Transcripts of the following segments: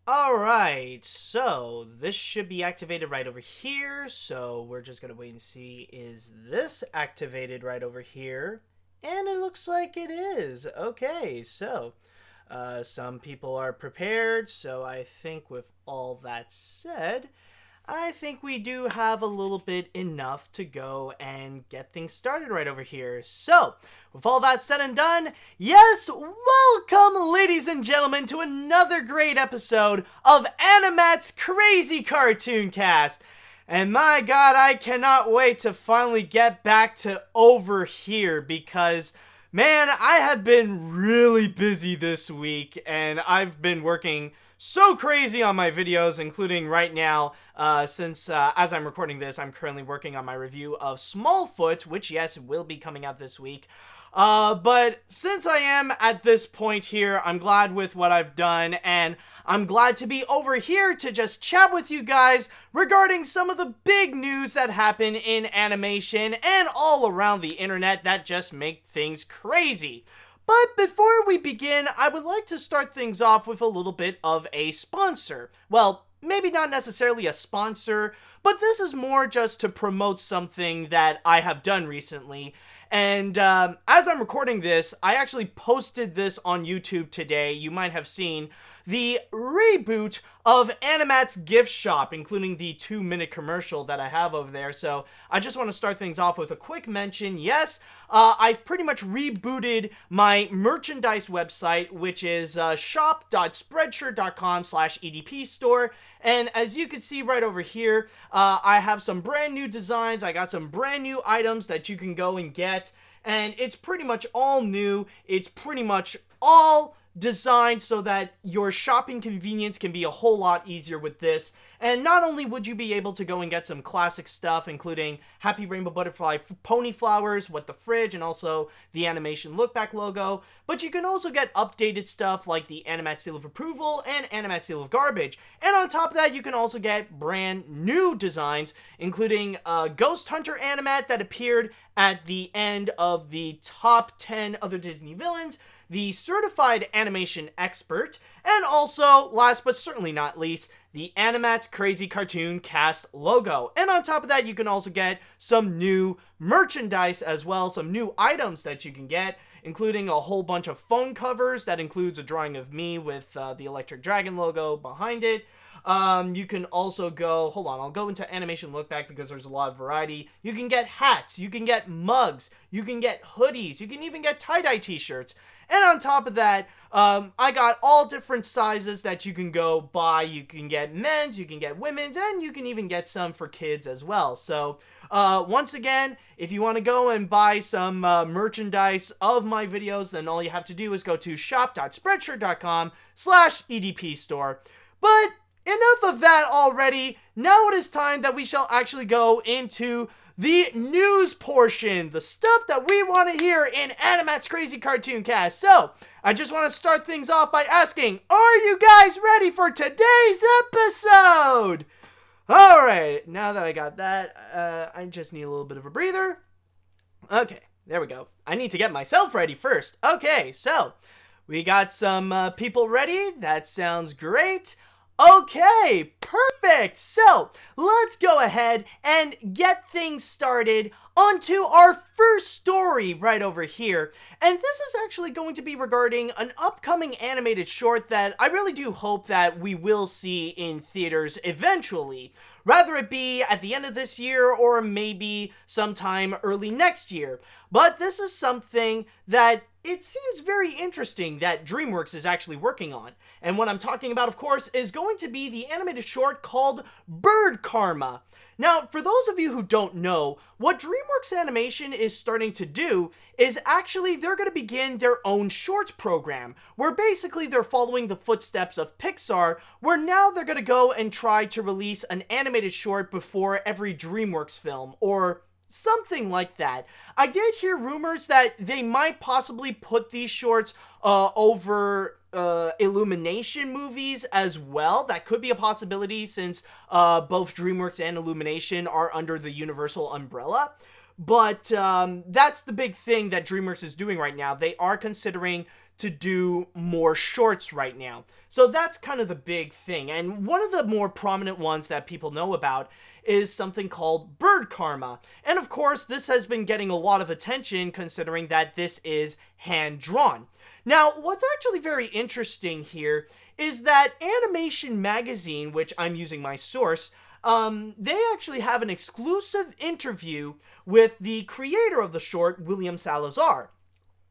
Alright, so this should be activated right over here, so we're just gonna wait and see, is this activated right over here? And it looks like it is. Okay, so some people are prepared, so I think with all that said, I think we do have a little bit enough to go and get things started right over here. So, with all that said and done, yes, welcome, ladies and gentlemen, to another great episode of AniMat's Crazy Cartoon Cast. And my god, I cannot wait to finally get back to over here because, man, I have been really busy this week and I've been working so crazy on my videos, including right now, since as I'm recording this, I'm currently working on my review of Smallfoot, which, yes, will be coming out this week. But since I am at this point here, I'm glad with what I've done, and I'm glad to be over here to just chat with you guys regarding some of the big news that happen in animation and all around the internet that just make things crazy. But before we begin, I would like to start things off with a little bit of a sponsor. Well, maybe not necessarily a sponsor, but this is more just to promote something that I have done recently. And as I'm recording this, I actually posted this on YouTube today. You might have seen the reboot of AniMat's gift shop, including the 2-minute commercial that I have over there. So I just want to start things off with a quick mention. Yes, I've pretty much rebooted my merchandise website, which is shop.spreadshirt.com/EDP store. And as you can see right over here, I have some brand new designs. I got some brand new items that you can go and get. And it's pretty much all new. It's pretty much all designed so that your shopping convenience can be a whole lot easier with this. And not only would you be able to go and get some classic stuff, including Happy Rainbow Butterfly Pony Flowers, What the Fridge, and also the animation look back logo, but you can also get updated stuff like the AniMat Seal of Approval and AniMat Seal of Garbage. And on top of that, you can also get brand new designs, including Ghost Hunter Animat that appeared at the end of the top 10 other Disney villains, the Certified Animation Expert, and also, last but certainly not least, the AniMat's Crazy Cartoon Cast logo. And on top of that, you can also get some new merchandise as well, some new items that you can get, including a whole bunch of phone covers that includes a drawing of me with the Electric Dragon logo behind it. You can also go, hold on, I'll go into animation look back because there's a lot of variety. You can get hats, you can get mugs, you can get hoodies, you can even get tie-dye t-shirts. And on top of that, I got all different sizes that you can go buy. You can get men's, you can get women's, and you can even get some for kids as well. So, once again, if you want to go and buy some merchandise of my videos, then all you have to do is go to shop.spreadshirt.com/EDP store. But enough of that already. Now it is time that we shall actually go into the news portion, the stuff that we want to hear in AniMat's Crazy Cartoon Cast. So, I just want to start things off by asking, are you guys ready for today's episode? Alright, now that I got that, I just need a little bit of a breather. Okay, there we go. I need to get myself ready first. Okay, so, we got some people ready. That sounds great. Okay, perfect! So, let's go ahead and get things started onto our first story right over here. And this is actually going to be regarding an upcoming animated short that I really do hope that we will see in theaters eventually. Rather it be at the end of this year or maybe sometime early next year. But this is something that it seems very interesting that DreamWorks is actually working on. And what I'm talking about, of course, is going to be the animated short called Bird Karma. Now, for those of you who don't know, what DreamWorks Animation is starting to do is actually they're going to begin their own shorts program, where basically they're following the footsteps of Pixar, where now they're going to go and try to release an animated short before every DreamWorks film, or something like that. I did hear rumors that they might possibly put these shorts over Illumination movies as well. That could be a possibility since both DreamWorks and Illumination are under the Universal umbrella. But that's the big thing that DreamWorks is doing right now. They are considering to do more shorts right now. So that's kind of the big thing. And one of the more prominent ones that people know about is something called bird karma. And of course, this has been getting a lot of attention considering that this is hand-drawn. Now, what's actually very interesting here is that Animation Magazine, which I'm using my source, they actually have an exclusive interview with the creator of the short, William Salazar.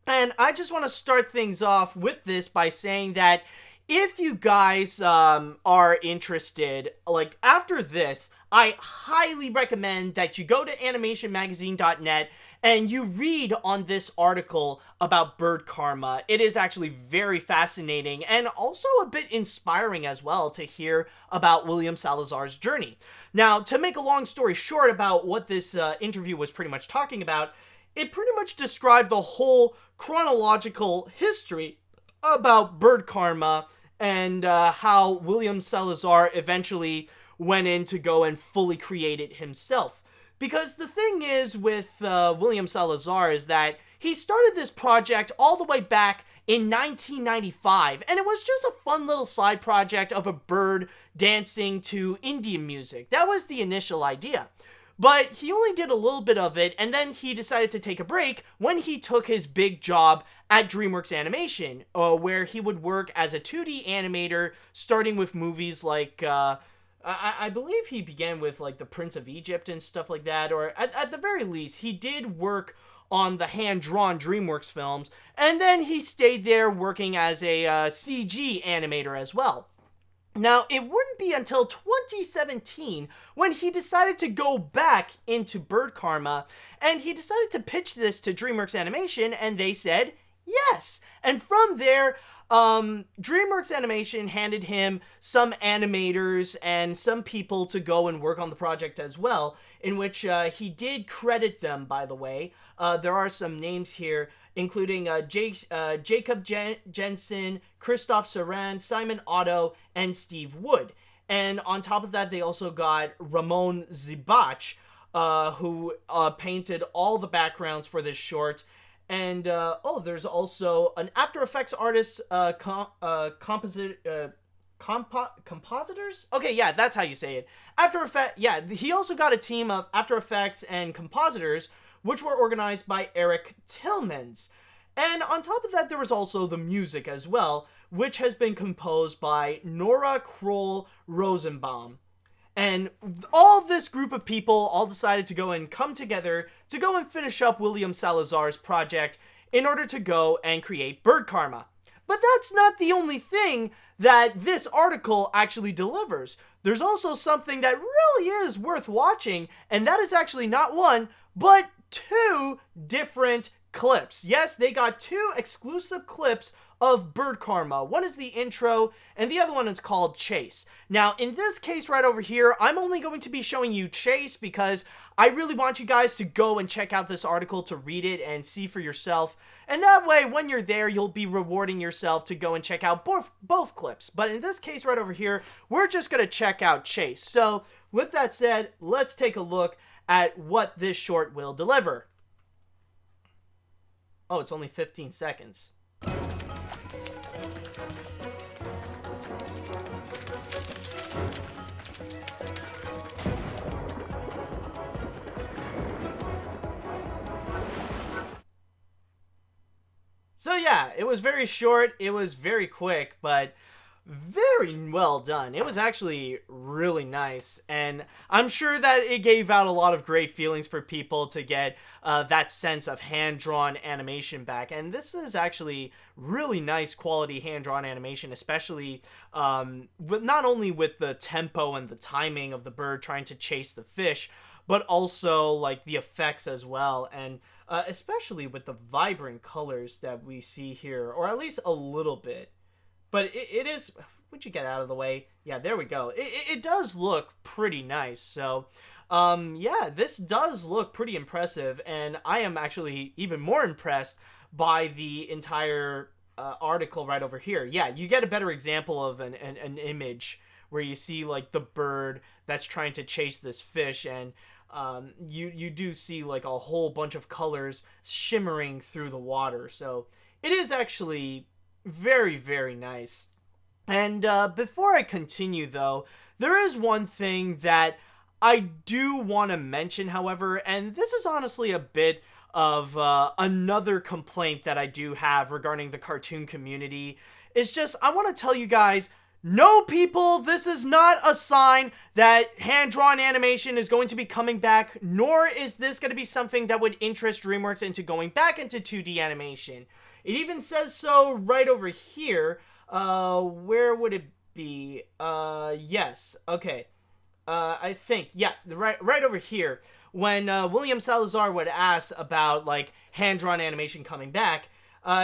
And I just want to start things off with this by saying that if you guys are interested, like after this, I highly recommend that you go to animationmagazine.net and you read on this article about bird karma. It is actually very fascinating and also a bit inspiring as well to hear about William Salazar's journey. Now, to make a long story short about what this interview was pretty much talking about, it pretty much described the whole chronological history about bird karma and how William Salazar eventually went in to go and fully create it himself. Because the thing is with William Salazar is that he started this project all the way back in 1995, and it was just a fun little side project of a bird dancing to Indian music. That was the initial idea. But he only did a little bit of it, and then he decided to take a break when he took his big job at DreamWorks Animation, where he would work as a 2D animator, starting with movies like, I believe he began with, like, The Prince of Egypt and stuff like that, or at the very least, he did work on the hand-drawn DreamWorks films, and then he stayed there working as a CG animator as well. Now, it wouldn't be until 2017 when he decided to go back into bird karma, and he decided to pitch this to DreamWorks Animation, and they said yes. And from there, DreamWorks Animation handed him some animators and some people to go and work on the project as well, in which he did credit them, by the way. There are some names here, including Jacob Jensen, Christophe Saran, Simon Otto, and Steve Wood. And on top of that, they also got Ramon Zibach, who painted all the backgrounds for this short. And, there's also an After Effects artist, compositors? Okay, yeah, that's how you say it. He also got a team of After Effects and compositors, which were organized by Eric Tillmans. And on top of that, there was also the music as well, which has been composed by Nora Kroll Rosenbaum. And all this group of people all decided to go and come together to go and finish up William Salazar's project in order to go and create bird karma. But that's not the only thing that this article actually delivers. There's also something that really is worth watching, and that is actually not one, but two different clips. Yes, they got two exclusive clips of bird karma. One is the intro, and the other one is called Chase. Now, in this case right over here, I'm only going to be showing you Chase because I really want you guys to go and check out this article to read it and see for yourself. And that way, when you're there, you'll be rewarding yourself to go and check out both clips. But in this case right over here, we're just going to check out Chase. So, with that said, let's take a look at what this short will deliver. Oh, it's only 15 seconds. So yeah, it was very short, it was very quick, but very well done. It was actually really nice, and I'm sure that it gave out a lot of great feelings for people to get that sense of hand-drawn animation back. And this is actually really nice quality hand-drawn animation, especially not only with the tempo and the timing of the bird trying to chase the fish, but also like the effects as well, and especially with the vibrant colors that we see here, or at least a little bit. But it is... Would you get out of the way? Yeah, there we go. It does look pretty nice. So, yeah, this does look pretty impressive. And I am actually even more impressed by the entire article right over here. Yeah, you get a better example of an image where you see, like, the bird that's trying to chase this fish. And you do see, like, a whole bunch of colors shimmering through the water. So, it is actually Very, very nice. And before I continue, though, there is one thing that I do want to mention, however, and this is honestly a bit of another complaint that I do have regarding the cartoon community. It's just, I want to tell you guys, no, people, this is not a sign that hand-drawn animation is going to be coming back, nor is this going to be something that would interest DreamWorks into going back into 2D animation. It even says so right over here. Where would it be? Yes. Okay. I think, yeah, right over here. When William Salazar would ask about, like, hand-drawn animation coming back,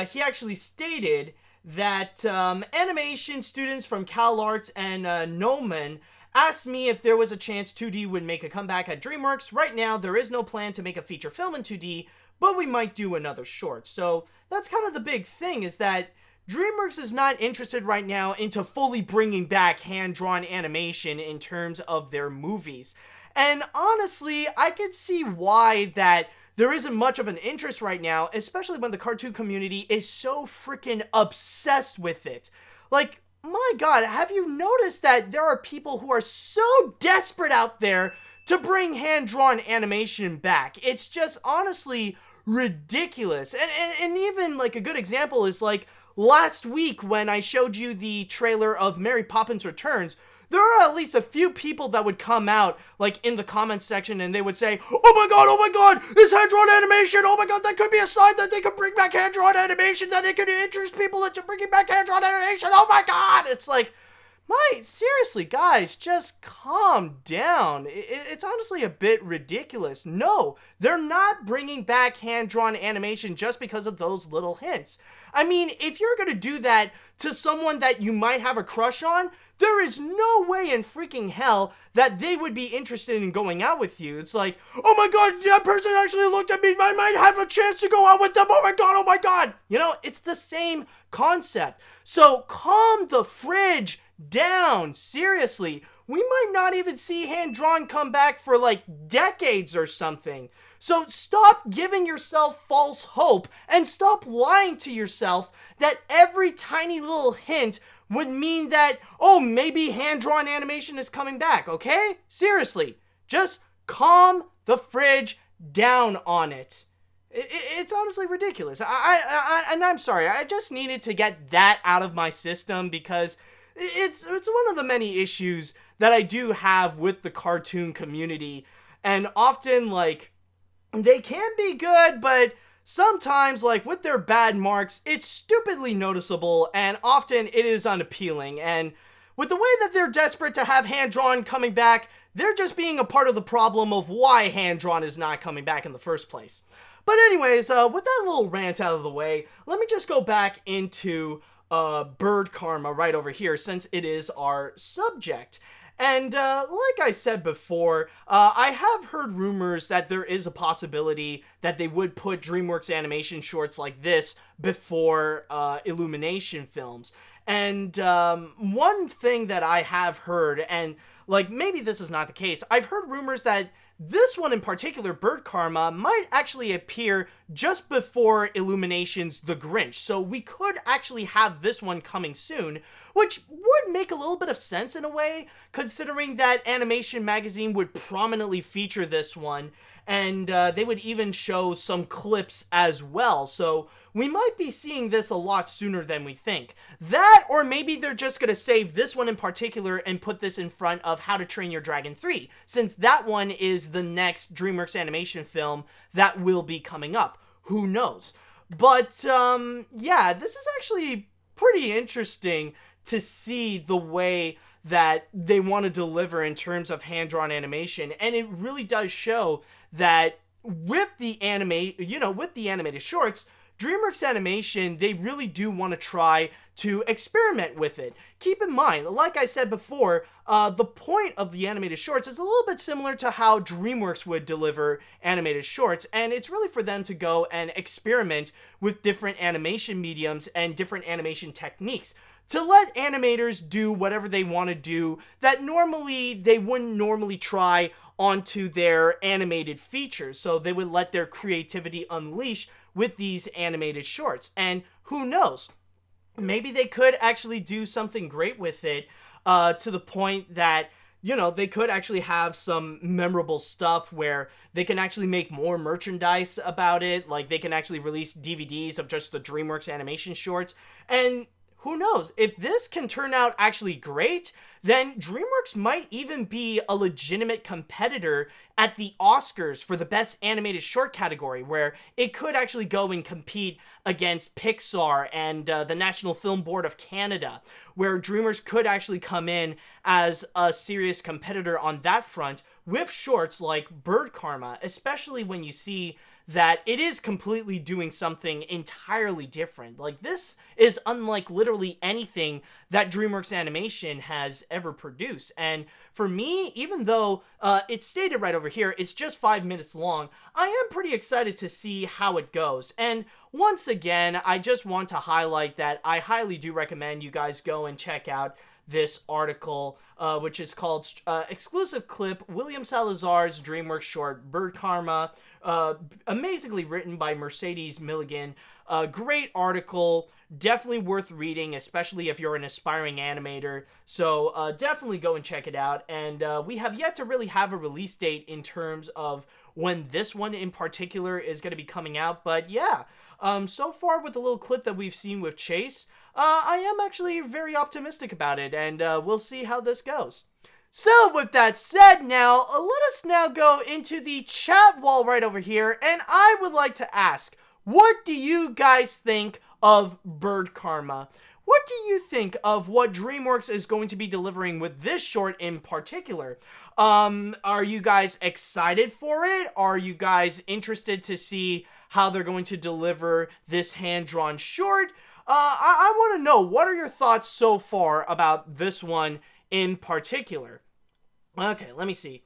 he actually stated that animation students from CalArts and Noman asked me if there was a chance 2D would make a comeback at DreamWorks. Right now, there is no plan to make a feature film in 2D, but we might do another short. So that's kind of the big thing, is that DreamWorks is not interested right now into fully bringing back hand-drawn animation in terms of their movies. And honestly, I could see why that there isn't much of an interest right now, especially when the cartoon community is so freaking obsessed with it. Like, my god, have you noticed that there are people who are so desperate out there to bring hand-drawn animation back? It's just honestly ridiculous. And even, like, a good example is, like, last week when I showed you the trailer of Mary Poppins Returns, there are at least a few people that would come out, like, in the comments section, and they would say, oh my god, it's hand-drawn animation, oh my god, that could be a sign that they could bring back hand-drawn animation, that they could interest people into bringing back hand-drawn animation, oh my god! It's like, seriously, guys, just calm down. It's honestly a bit ridiculous. No, they're not bringing back hand-drawn animation just because of those little hints. I mean, if you're gonna do that to someone that you might have a crush on, there is no way in freaking hell that they would be interested in going out with you. It's like, oh my god, that person actually looked at me, I might have a chance to go out with them, oh my god. You know, it's the same concept. So calm the fridge down, seriously. We might not even see hand-drawn come back for like decades or something. So stop giving yourself false hope and stop lying to yourself that every tiny little hint would mean that, oh, maybe hand-drawn animation is coming back, okay? Seriously, just calm the fridge down on it. It's honestly ridiculous. And I'm sorry, I just needed to get that out of my system because it's one of the many issues that I do have with the cartoon community. And often, like, they can be good, but sometimes, like, with their bad marks, it's stupidly noticeable, and often it is unappealing. And with the way that they're desperate to have hand-drawn coming back, they're just being a part of the problem of why hand-drawn is not coming back in the first place. But anyways, with that little rant out of the way, let me just go back into bird karma right over here, since it is our subject. And like I said before, I have heard rumors that there is a possibility that they would put DreamWorks animation shorts like this before Illumination films. And one thing that I have heard, and like maybe this is not the case, I've heard rumors that this one in particular, Bird Karma, might actually appear just before Illumination's The Grinch. So we could actually have this one coming soon, which would make a little bit of sense in a way, considering that Animation Magazine would prominently feature this one, and they would even show some clips as well. So we might be seeing this a lot sooner than we think. That, or maybe they're just going to save this one in particular and put this in front of How to Train Your Dragon 3, since that one is the next DreamWorks animation film that will be coming up. Who knows? But, yeah, this is actually pretty interesting to see the way that they want to deliver in terms of hand-drawn animation, and it really does show that with the animated shorts, DreamWorks Animation, they really do want to try to experiment with it. Keep in mind, like I said before, the point of the animated shorts is a little bit similar to how DreamWorks would deliver animated shorts, and it's really for them to go and experiment with different animation mediums and different animation techniques, to let animators do whatever they want to do that normally they wouldn't normally try onto their animated features. So they would let their creativity unleash with these animated shorts. And who knows? maybe they could actually do something great with it, to the point that, you know, they could actually have some memorable stuff where they can actually make more merchandise about it. Like, they can actually release DVDs of just the DreamWorks animation shorts. And who knows, if this can turn out actually great, then DreamWorks might even be a legitimate competitor at the Oscars for the Best Animated Short category, where it could actually go and compete against Pixar and the National Film Board of Canada, where DreamWorks could actually come in as a serious competitor on that front with shorts like Bird Karma, especially when you see that it is completely doing something entirely different. Like, this is unlike literally anything that DreamWorks Animation has ever produced. And for me, even though it's stated right over here, it's just 5 minutes long, I am pretty excited to see how it goes. And once again, I just want to highlight that I highly do recommend you guys go and check out this article, which is called Exclusive Clip, William Salazar's DreamWorks short, Bird Karma, amazingly written by Mercedes Milligan. Great article, definitely worth reading, especially if you're an aspiring animator. So definitely go and check it out. And we have yet to really have a release date in terms of when this one in particular is going to be coming out. But yeah, so far with the little clip that we've seen with Chase, I am actually very optimistic about it, and we'll see how this goes. So with that said, now let us now go into the chat wall right over here, and I would like to ask, what do you guys think of Bird Karma? What do you think of what DreamWorks is going to be delivering with this short in particular? Are you guys excited for it? Are you guys interested to see how they're going to deliver this hand-drawn short? I want to know, what are your thoughts so far about this one in particular? Okay, let me see.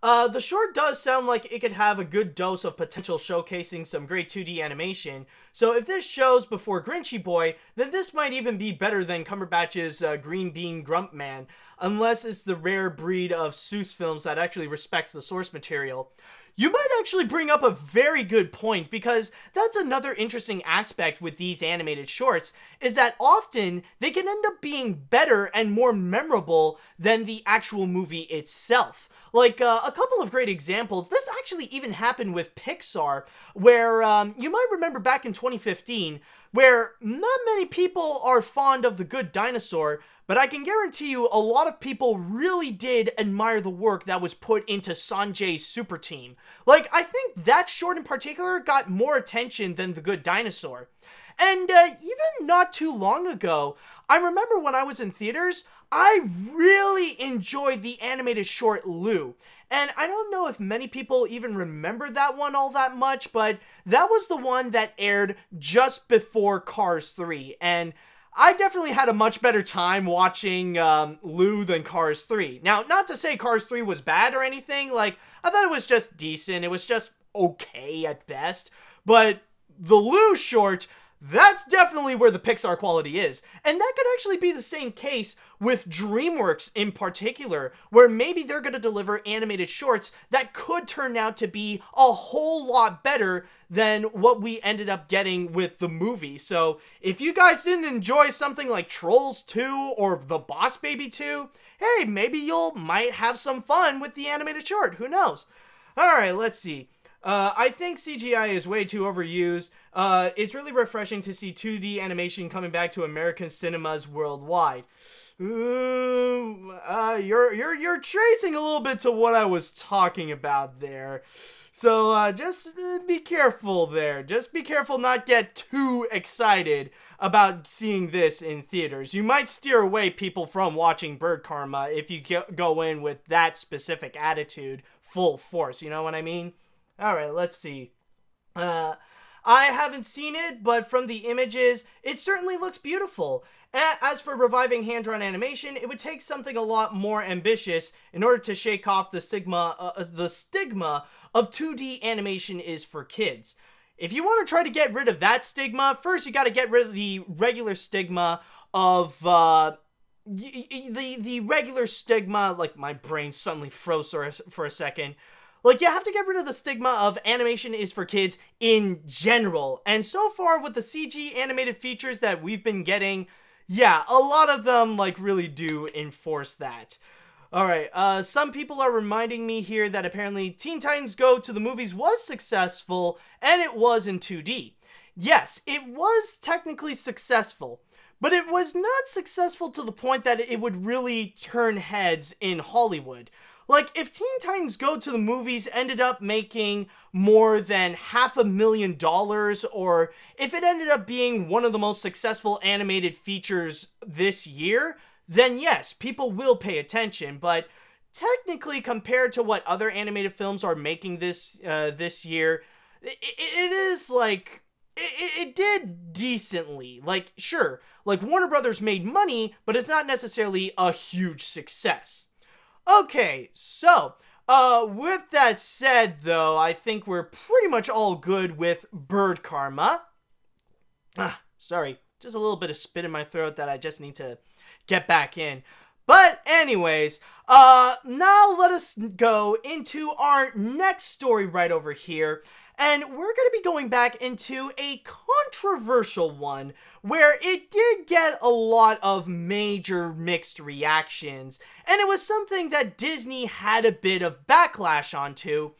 The short does sound like it could have a good dose of potential, showcasing some great 2D animation. So if this shows before Grinchy Boy, then this might even be better than Cumberbatch's Green Bean Grump Man, unless it's the rare breed of Seuss films that actually respects the source material. You might actually bring up a very good point, because that's another interesting aspect with these animated shorts, is that often they can end up being better and more memorable than the actual movie itself. Like, a couple of great examples, this actually even happened with Pixar, where you might remember back in 2015, where not many people are fond of The Good Dinosaur, but I can guarantee you a lot of people really did admire the work that was put into Sanjay's Super Team. Like, I think that short in particular got more attention than The Good Dinosaur. And even not too long ago, I remember when I was in theaters, I really enjoyed the animated short Lou. And I don't know if many people even remember that one all that much, but that was the one that aired just before Cars 3. And I definitely had a much better time watching Lou than Cars 3. Now, not to say Cars 3 was bad or anything. Like, I thought it was just decent. It was just okay at best. But the Lou short, that's definitely where the Pixar quality is. And that could actually be the same case with DreamWorks in particular, where maybe they're going to deliver animated shorts that could turn out to be a whole lot better than what we ended up getting with the movie. So if you guys didn't enjoy something like Trolls 2 or The Boss Baby 2, hey, maybe you'll might have some fun with the animated short. Who knows? Alright, let's see. I think CGI is way too overused. It's really refreshing to see 2D animation coming back to American cinemas worldwide. You're tracing a little bit to what I was talking about there. So just be careful there. Just be careful not get too excited about seeing this in theaters. You might steer away people from watching Bird Karma if you go in with that specific attitude full force. You know what I mean? Alright, let's see. I haven't seen it, but from the images, it certainly looks beautiful. As for reviving hand-drawn animation, it would take something a lot more ambitious in order to shake off the stigma of 2D animation is for kids. If you want to try to get rid of that stigma, first you got to get rid of the regular stigma of the regular stigma. Like, my brain suddenly froze for a second. Like, you have to get rid of the stigma of animation is for kids in general. And so far with the CG animated features that we've been getting, yeah, a lot of them, like, really do enforce that. Alright, some people are reminding me here that apparently Teen Titans Go to the movies was successful, and it was in 2D. Yes, it was technically successful, but it was not successful to the point that it would really turn heads in Hollywood. Like, if Teen Titans Go to the movies ended up making more than $500,000, or if it ended up being one of the most successful animated features this year, then yes, people will pay attention. But technically, compared to what other animated films are making this year, it is like, it did decently. Like, sure, like Warner Brothers made money, but it's not necessarily a huge success. Okay, so, with that said, though, I think we're pretty much all good with Bird Karma. Sorry, just a little bit of spit in my throat that I just need to get back in. But anyways, now let us go into our next story right over here. And we're going to be going back into a controversial one where it did get a lot of major mixed reactions. And it was something that Disney had a bit of backlash onto.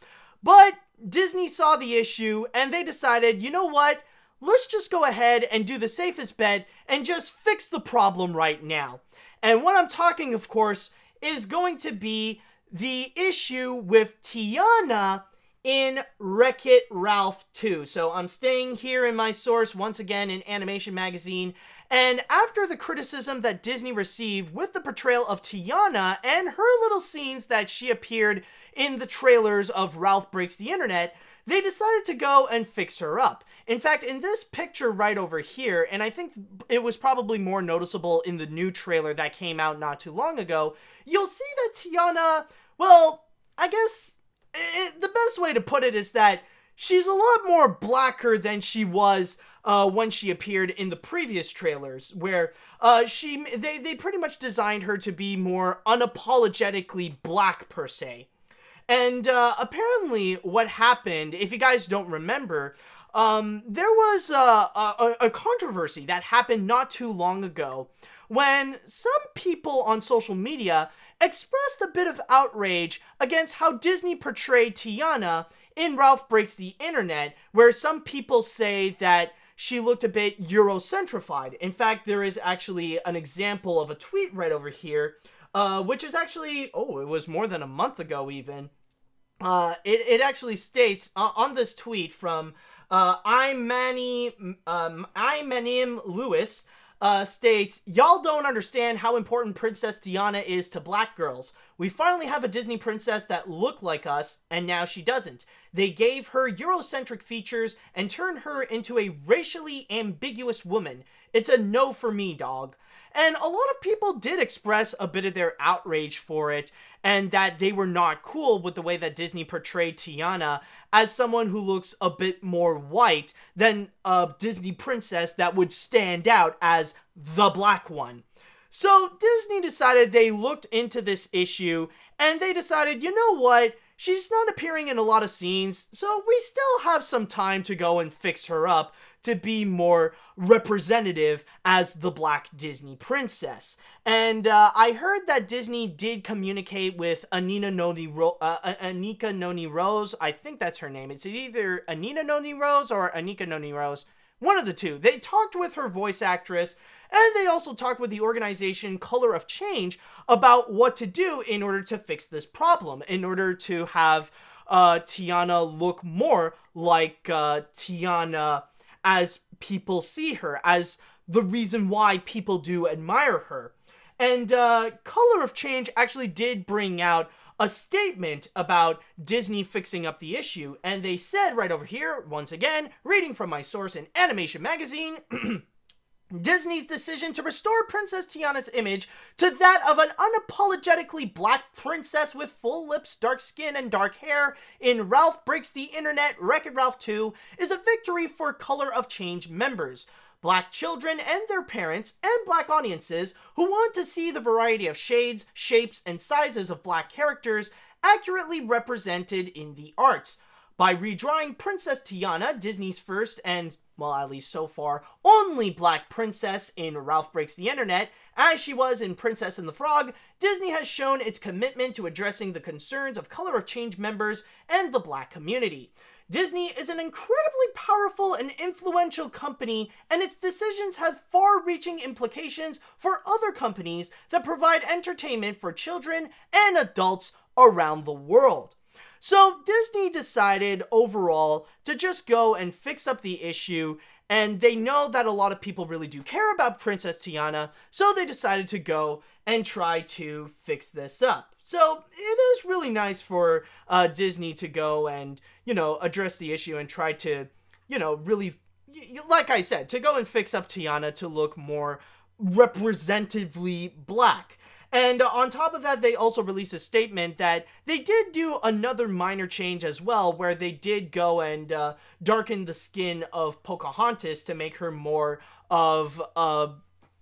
But Disney saw the issue and they decided, you know what? Let's just go ahead and do the safest bet and just fix the problem right now. And what I'm talking, of course, is going to be the issue with Tiana in Wreck-It Ralph 2. So I'm staying here in my source once again in Animation Magazine. And after the criticism that Disney received with the portrayal of Tiana and her little scenes that she appeared in the trailers of Ralph Breaks the Internet, they decided to go and fix her up. In fact, in this picture right over here, and I think it was probably more noticeable in the new trailer that came out not too long ago, you'll see that Tiana, well, I guess the best way to put it is that she's a lot more blacker than she was when she appeared in the previous trailers, where they pretty much designed her to be more unapologetically black per se. And apparently what happened, if you guys don't remember, there was a controversy that happened not too long ago when some people on social media expressed a bit of outrage against how Disney portrayed Tiana in Ralph Breaks the Internet, where some people say that she looked a bit Eurocentrified. In fact, there is actually an example of a tweet right over here, which is actually, it was more than a month ago even. It actually states on this tweet from I'm Lewis, states, "Y'all don't understand how important Princess Tiana is to black girls. We finally have a Disney princess that looked like us, and now she doesn't. They gave her Eurocentric features and turned her into a racially ambiguous woman. It's a no for me, dog." And a lot of people did express a bit of their outrage for it, and that they were not cool with the way that Disney portrayed Tiana as someone who looks a bit more white than a Disney princess that would stand out as the black one. So Disney decided they looked into this issue, and they decided, you know what? She's not appearing in a lot of scenes, so we still have some time to go and fix her up to be more representative as the black Disney princess. And I heard that Disney did communicate with Anika Noni Rose. I think that's her name. It's either Anina Noni Rose or Anika Noni Rose. One of the two. They talked with her voice actress, and they also talked with the organization Color of Change about what to do in order to fix this problem, in order to have Tiana look more like Tiana as people see her, as the reason why people do admire her. And Color of Change actually did bring out a statement about Disney fixing up the issue, and they said right over here, once again, reading from my source in Animation Magazine, Disney's decision to restore Princess Tiana's image to that of an unapologetically black princess with full lips, dark skin, and dark hair in Ralph Breaks the Internet Wreck-It Ralph 2 is a victory for Color of Change members, black children and their parents, and black audiences who want to see the variety of shades, shapes, and sizes of black characters accurately represented in the arts. By redrawing Princess Tiana, Disney's first and, well, at least so far, only black princess in Ralph Breaks the Internet, as she was in Princess and the Frog, Disney has shown its commitment to addressing the concerns of Color of Change members and the black community. Disney is an incredibly powerful and influential company, and its decisions have far-reaching implications for other companies that provide entertainment for children and adults around the world. So Disney decided overall to just go and fix up the issue, and they know that a lot of people really do care about Princess Tiana, so they decided to go and try to fix this up. So it is really nice for Disney to go and, address the issue and try to, really, like I said, to go and fix up Tiana to look more representatively black. And on top of that, they also released a statement that they did do another minor change as well, where they did go and darken the skin of Pocahontas to make her more of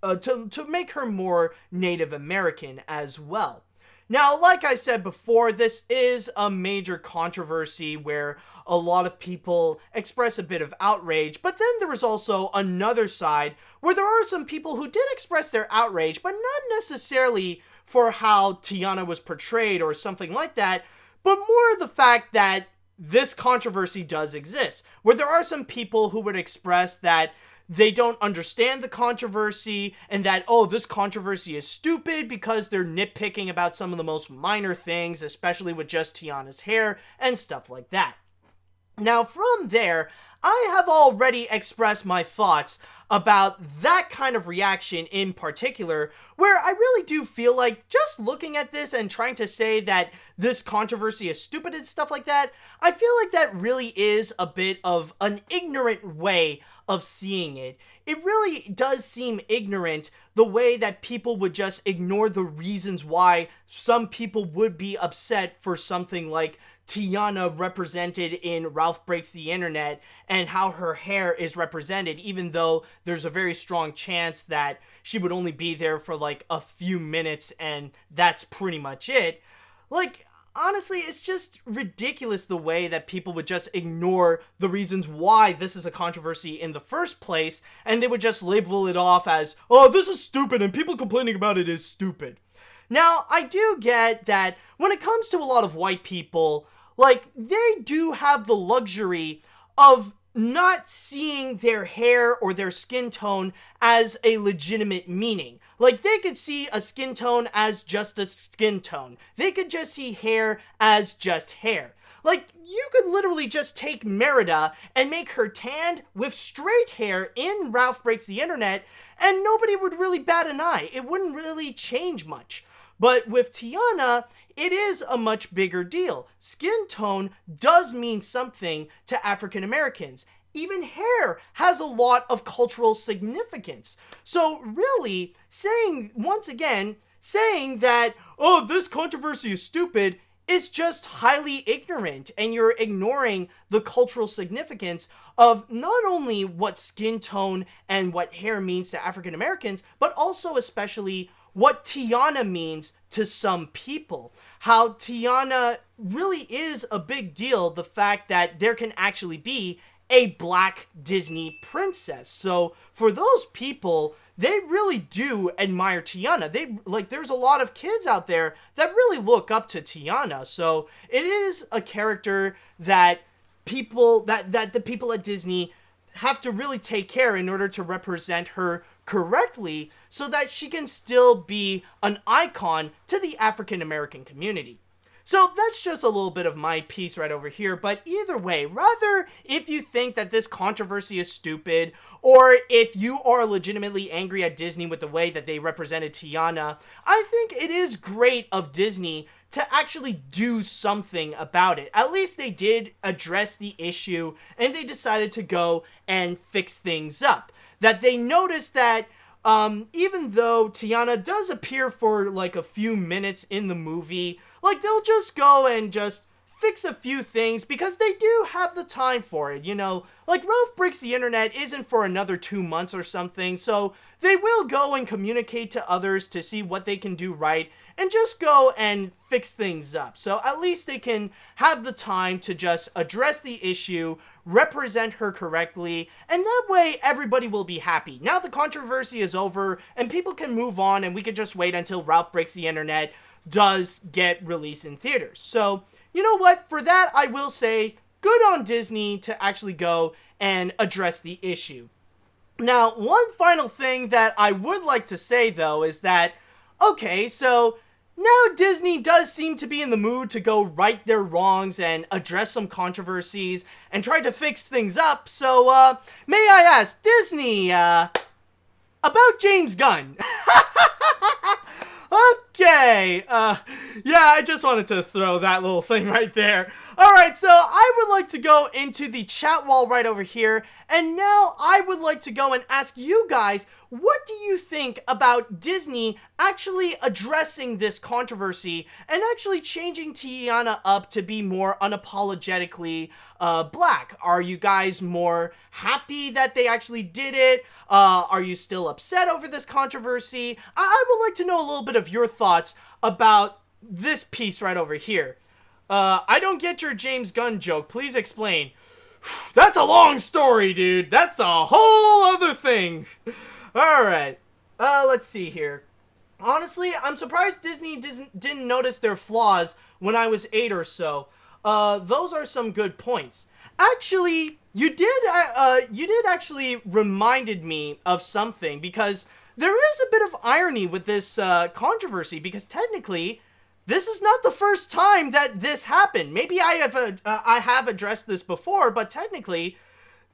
to make her more Native American as well. Now, like I said before, this is a major controversy where a lot of people express a bit of outrage, but then there was also another side where there are some people who did express their outrage, but not necessarily for how Tiana was portrayed or something like that, but more the fact that this controversy does exist, where there are some people who would express that they don't understand the controversy and that, oh, this controversy is stupid because they're nitpicking about some of the most minor things, especially with just Tiana's hair and stuff like that. Now, from there, I have already expressed my thoughts about that kind of reaction in particular, where I really do feel like just looking at this and trying to say that this controversy is stupid and stuff like that, I feel like that really is a bit of an ignorant way of seeing it. It really does seem ignorant the way that people would just ignore the reasons why some people would be upset for something like Tiana represented in Ralph Breaks the Internet and how her hair is represented, even though there's a very strong chance that she would only be there for like a few minutes and that's pretty much it. Like, honestly, it's just ridiculous the way that people would just ignore the reasons why this is a controversy in the first place, and they would just label it off as, oh, this is stupid and people complaining about it is stupid. Now, I do get that when it comes to a lot of white people, like, they do have the luxury of not seeing their hair or their skin tone as a legitimate meaning. Like, they could see a skin tone as just a skin tone. They could just see hair as just hair. Like, you could literally just take Merida and make her tanned with straight hair in Ralph Breaks the Internet, and nobody would really bat an eye. It wouldn't really change much. But with Tiana, it is a much bigger deal. Skin tone does mean something to African Americans. Even hair has a lot of cultural significance. So really, once again, saying that, oh, this controversy is stupid, is just highly ignorant, and you're ignoring the cultural significance of not only what skin tone and what hair means to African Americans, but also especially what Tiana means to some people. How Tiana really is a big deal, the fact that there can actually be a black Disney princess. So for those people, they really do admire Tiana. There's a lot of kids out there that really look up to Tiana. So it is a character that the people at Disney have to really take care in order to represent her correctly so that she can still be an icon to the African American community. So that's just a little bit of my piece right over here, but either way, rather if you think that this controversy is stupid, or if you are legitimately angry at Disney with the way that they represented Tiana, I think it is great of Disney to actually do something about it. At least they did address the issue, and they decided to go and fix things up. That they noticed that even though Tiana does appear for like a few minutes in the movie, like they'll just go and just fix a few things because they do have the time for it, you know. Like, Rudolf Breaks the Internet isn't for another 2 months or something, so they will go and communicate to others to see what they can do right and just go and fix things up. So at least they can have the time to just address the issue, represent her correctly, and that way everybody will be happy. Now the controversy is over and people can move on, and we can just wait until Rudolf Breaks the Internet does get released in theaters. So, you know what? For that, I will say good on Disney to actually go and address the issue. Now, one final thing that I would like to say, though, is that, okay, so now Disney does seem to be in the mood to go right their wrongs and address some controversies and try to fix things up. So, may I ask, Disney, about James Gunn? Okay, yeah, I just wanted to throw that little thing right there. Alright, so I would like to go into the chat wall right over here, and now I would like to go and ask you guys, what do you think about Disney actually addressing this controversy and actually changing Tiana up to be more unapologetically black? Are you guys more happy that they actually did it? Are you still upset over this controversy? I would like to know a little bit of your thoughts about this piece right over here. I don't get your James Gunn joke. Please explain. That's a long story, dude. That's a whole other thing. Alright. Let's see here. Honestly, I'm surprised Disney didn't notice their flaws when I was 8 or so. Those are some good points. Actually, you did actually reminded me of something, because there is a bit of irony with this controversy, because technically this is not the first time that this happened. Maybe I have addressed this before, but technically,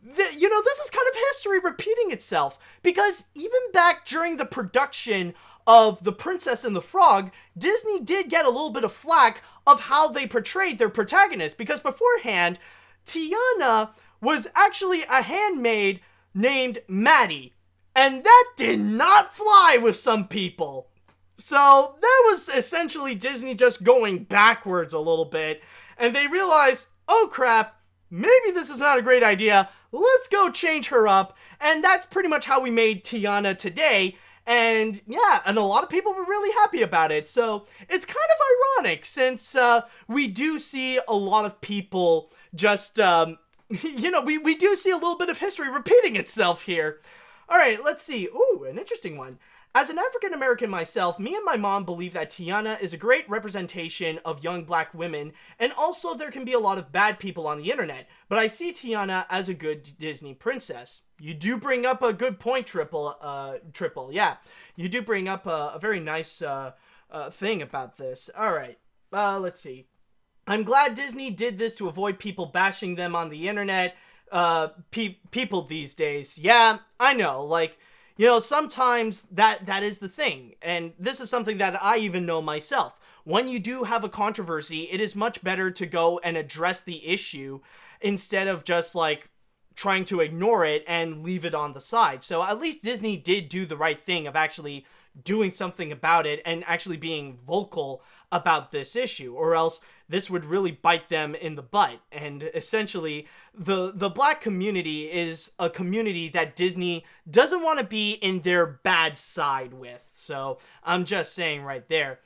you know, this is kind of history repeating itself, because even back during the production of The Princess and the Frog, Disney did get a little bit of flack of how they portrayed their protagonist, because beforehand, Tiana was actually a handmaid named Maddie, and that did not fly with some people. So that was essentially Disney just going backwards a little bit, and they realized, oh crap, maybe this is not a great idea, let's go change her up, and that's pretty much how we made Tiana today. And yeah, and a lot of people were really happy about it. So it's kind of ironic, since we do see a lot of people just, you know, we do see a little bit of history repeating itself here. All right, let's see. Ooh, an interesting one. As an African American myself, me and my mom believe that Tiana is a great representation of young black women, and also there can be a lot of bad people on the internet, but I see Tiana as a good Disney princess. You do bring up a good point, Triple. Yeah, you do bring up a very nice thing about this. All right, let's see. I'm glad Disney did this to avoid people bashing them on the internet. People these days. Yeah, I know, like, you know, sometimes that is the thing, and this is something that I even know myself. When you do have a controversy, it is much better to go and address the issue instead of just, like, trying to ignore it and leave it on the side. So at least Disney did do the right thing of actually doing something about it and actually being vocal about this issue, or else this would really bite them in the butt. And essentially, the black community is a community that Disney doesn't want to be in their bad side with. So I'm just saying right there.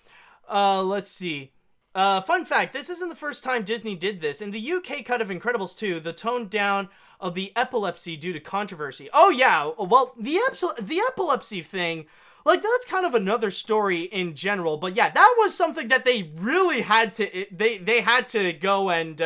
Let's see. Fun fact, this isn't the first time Disney did this. In the UK cut of Incredibles 2, the tone down of the epilepsy due to controversy. Oh yeah, well, the epilepsy thing, like, that's kind of another story in general, but yeah, that was something that they really had to, they had to go and,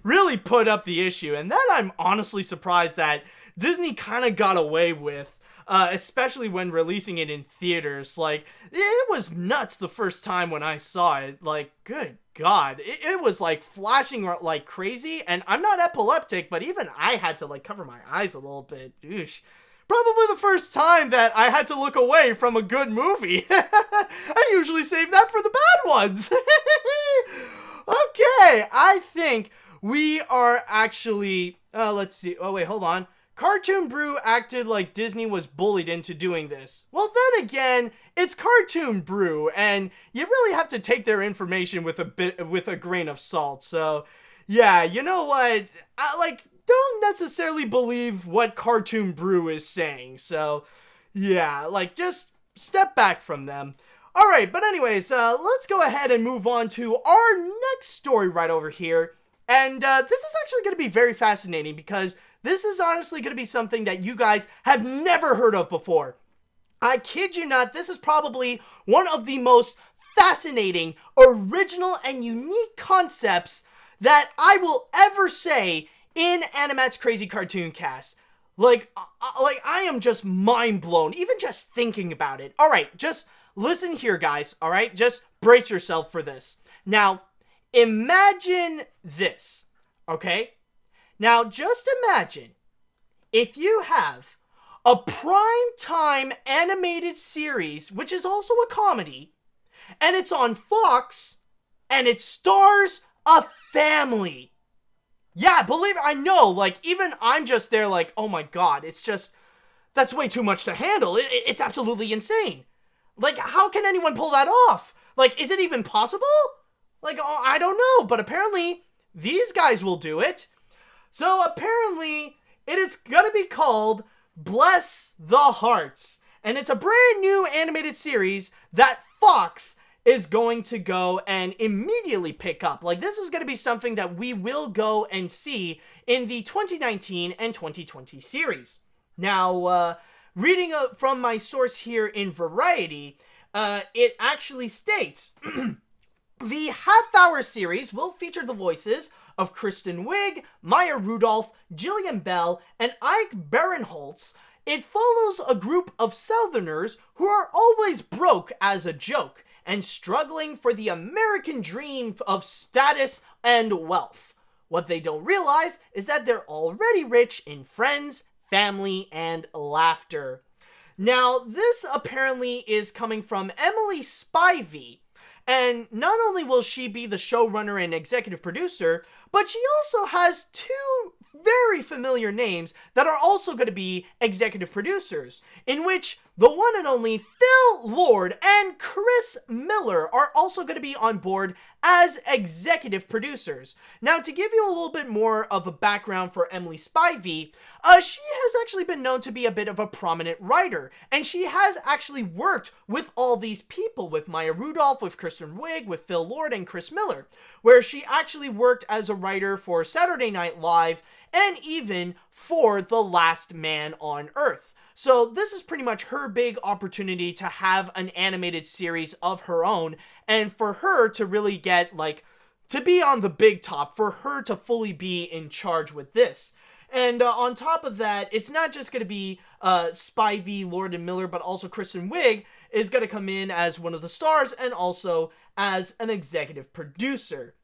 really put up the issue, and that I'm honestly surprised that Disney kind of got away with, especially when releasing it in theaters. Like, it was nuts the first time when I saw it, like, good God, it was, like, flashing like crazy, and I'm not epileptic, but even I had to, like, cover my eyes a little bit. Oosh. Probably the first time that I had to look away from a good movie. I usually save that for the bad ones. Okay, I think we are actually, let's see. Oh, wait, hold on. Cartoon Brew acted like Disney was bullied into doing this. Well, then again, it's Cartoon Brew, and you really have to take their information with a grain of salt. So, yeah, you know what? Don't necessarily believe what Cartoon Brew is saying. So, yeah, just step back from them. All right, but anyways, let's go ahead and move on to our next story right over here. And this is actually going to be very fascinating because this is honestly going to be something that you guys have never heard of before. I kid you not, this is probably one of the most fascinating, original, and unique concepts that I will ever say in AniMat's Crazy Cartoon Cast. I am just mind blown, even just thinking about it. All right, just listen here, guys, all right? Just brace yourself for this. Now, imagine this, okay? Now, just imagine if you have a prime-time animated series, which is also a comedy, and it's on Fox, and it stars a family. Yeah, believe it, I know, even I'm just there oh my god, that's way too much to handle. It's absolutely insane. How can anyone pull that off? Is it even possible? I don't know, but apparently these guys will do it. So apparently it is gonna be called Bless the Harts, and it's a brand new animated series that Fox is going to go and immediately pick up. This is going to be something that we will go and see in the 2019 and 2020 series. Now, reading from my source here in Variety, it actually states, the half-hour series will feature the voices of Kristen Wiig, Maya Rudolf, Jillian Bell, and Ike Barinholtz. It follows a group of Southerners who are always broke as a joke and struggling for the American dream of status and wealth. What they don't realize is that they're already rich in friends, family, and laughter. Now, this apparently is coming from Emily Spivey, and not only will she be the showrunner and executive producer, but she also has two very familiar names that are also going to be executive producers, in which the one and only Phil Lord and Chris Miller are also going to be on board as executive producers. Now, to give you a little bit more of a background for Emily Spivey, she has actually been known to be a bit of a prominent writer, and she has actually worked with all these people, with Maya Rudolph, with Kristen Wiig, with Phil Lord, and Chris Miller, where she actually worked as a writer for Saturday Night Live and even for The Last Man on Earth. So this is pretty much her big opportunity to have an animated series of her own, and for her to really get, to be on the big top, for her to fully be in charge with this. And on top of that, it's not just going to be Spivey, Lord, and Miller, but also Kristen Wiig is going to come in as one of the stars and also as an executive producer.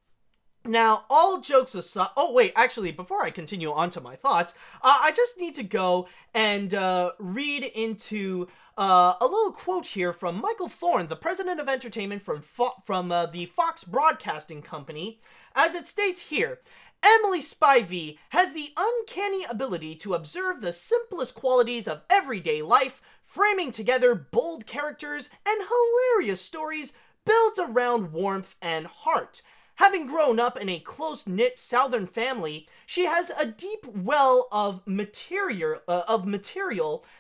Now, all jokes aside... Oh, wait, actually, before I continue on to my thoughts, I just need to go and read into a little quote here from Michael Thorne, the president of entertainment from the Fox Broadcasting Company, as it states here, Emily Spivey has the uncanny ability to observe the simplest qualities of everyday life, framing together bold characters and hilarious stories built around warmth and heart. Having grown up in a close-knit Southern family, she has a deep well of material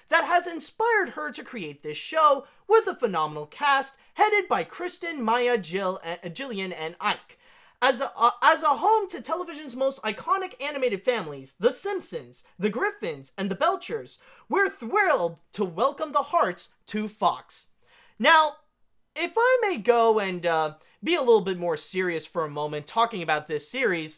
that has inspired her to create this show with a phenomenal cast headed by Kristen, Maya, Jillian, and Ike. As a home to television's most iconic animated families, The Simpsons, The Griffins, and The Belchers, we're thrilled to welcome the Harts to Fox. Now, if I may go and be a little bit more serious for a moment talking about this series,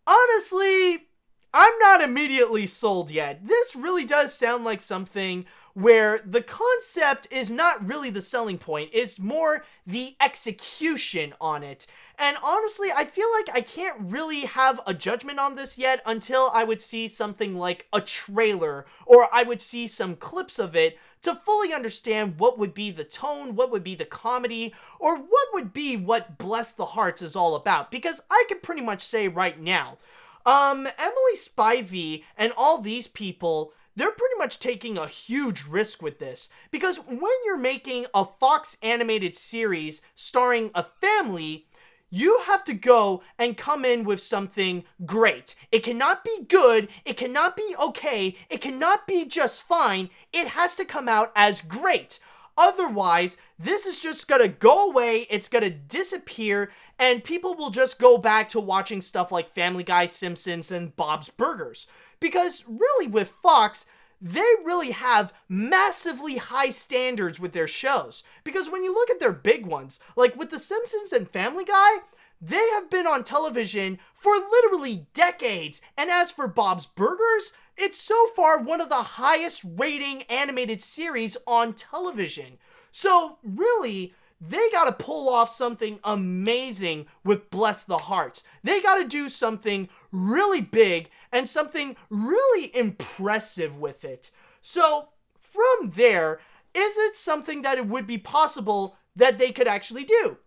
honestly, I'm not immediately sold yet. This really does sound like something where the concept is not really the selling point, it's more the execution on it. And honestly, I feel like I can't really have a judgment on this yet until I would see something like a trailer, or I would see some clips of it to fully understand what would be the tone, what would be the comedy, or what would be what Bless the Harts is all about. Because I can pretty much say right now, Emily Spivey and all these people, they're pretty much taking a huge risk with this. Because when you're making a Fox animated series starring a family, you have to go and come in with something great. It cannot be good, it cannot be okay, it cannot be just fine, it has to come out as great. Otherwise, this is just gonna go away, it's gonna disappear, and people will just go back to watching stuff like Family Guy, Simpsons, and Bob's Burgers. Because really with Fox, they really have massively high standards with their shows. Because when you look at their big ones, like with The Simpsons and Family Guy, they have been on television for literally decades. And as for Bob's Burgers, it's so far one of the highest rating animated series on television. So really, they gotta pull off something amazing with Bless the Harts. They gotta do something really big and something really impressive with it. So from there, is it something that it would be possible that they could actually do?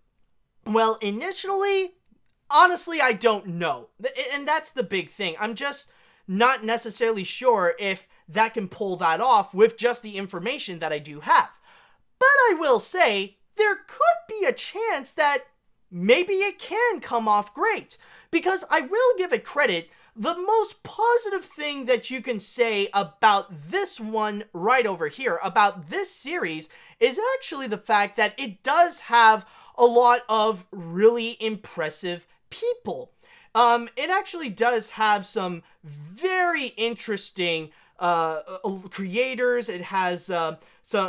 Well, initially, honestly, I don't know. And that's the big thing. I'm just not necessarily sure if that can pull that off with just the information that I do have. But I will say, there could be a chance that maybe it can come off great. Because I will give it credit, the most positive thing that you can say about this one right over here, about this series, is actually the fact that it does have a lot of really impressive people. It actually does have some very interesting creators. It has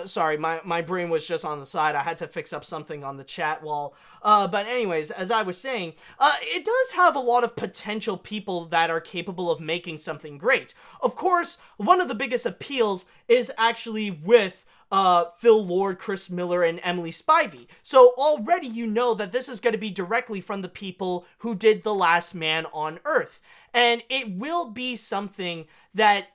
sorry, my brain was just on the side. I had to fix up something on the chat wall. But anyways, as I was saying, it does have a lot of potential people that are capable of making something great. Of course, one of the biggest appeals is actually with Phil Lord, Chris Miller, and Emily Spivey. So already you know that this is going to be directly from the people who did The Last Man on Earth. And it will be something that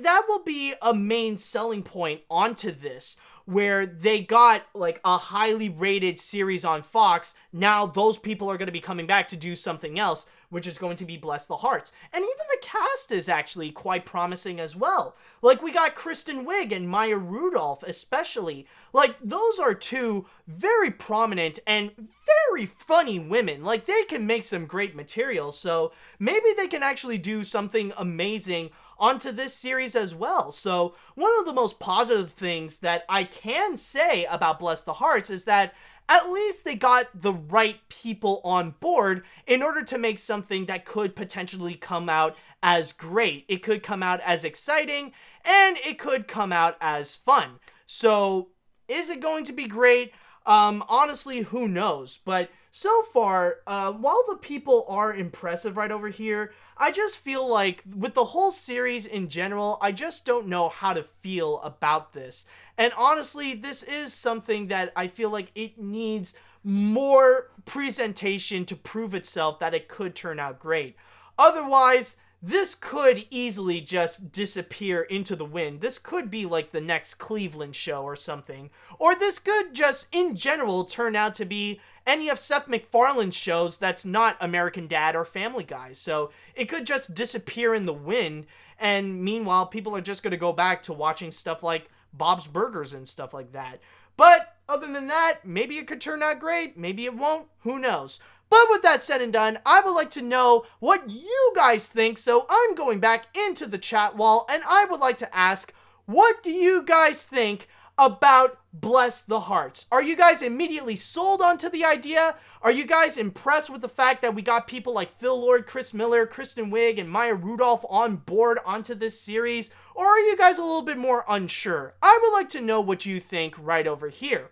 that will be a main selling point onto this, where they got like a highly rated series on Fox. Now those people are going to be coming back to do something else, which is going to be Bless the Harts. And even the cast is actually quite promising as well. Like, we got Kristen Wiig and Maya Rudolph especially. Like, those are two very prominent and very funny women. Like, they can make some great material, so maybe they can actually do something amazing onto this series as well. So one of the most positive things that I can say about Bless the Harts is that at least they got the right people on board in order to make something that could potentially come out as great. It could come out as exciting, and it could come out as fun. So, is it going to be great? Honestly, who knows? But so far, while the people are impressive right over here, I just feel like with the whole series in general, I just don't know how to feel about this. And honestly, this is something that I feel like it needs more presentation to prove itself that it could turn out great. Otherwise, this could easily just disappear into the wind. This could be like the next Cleveland show or something. Or this could just, in general, turn out to be any of Seth MacFarlane's shows that's not American Dad or Family Guy. So it could just disappear in the wind, and meanwhile, people are just going to go back to watching stuff like Bob's Burgers and stuff like that. But other than that, maybe it could turn out great, maybe it won't, who knows. But with that said and done, I would like to know what you guys think, so I'm going back into the chat wall, and I would like to ask, what do you guys think about Bless the Harts? Are you guys immediately sold onto the idea? Are you guys impressed with the fact that we got people like Phil Lord, Chris Miller, Kristen Wiig, and Maya Rudolph on board onto this series? Or are you guys a little bit more unsure? I would like to know what you think right over here.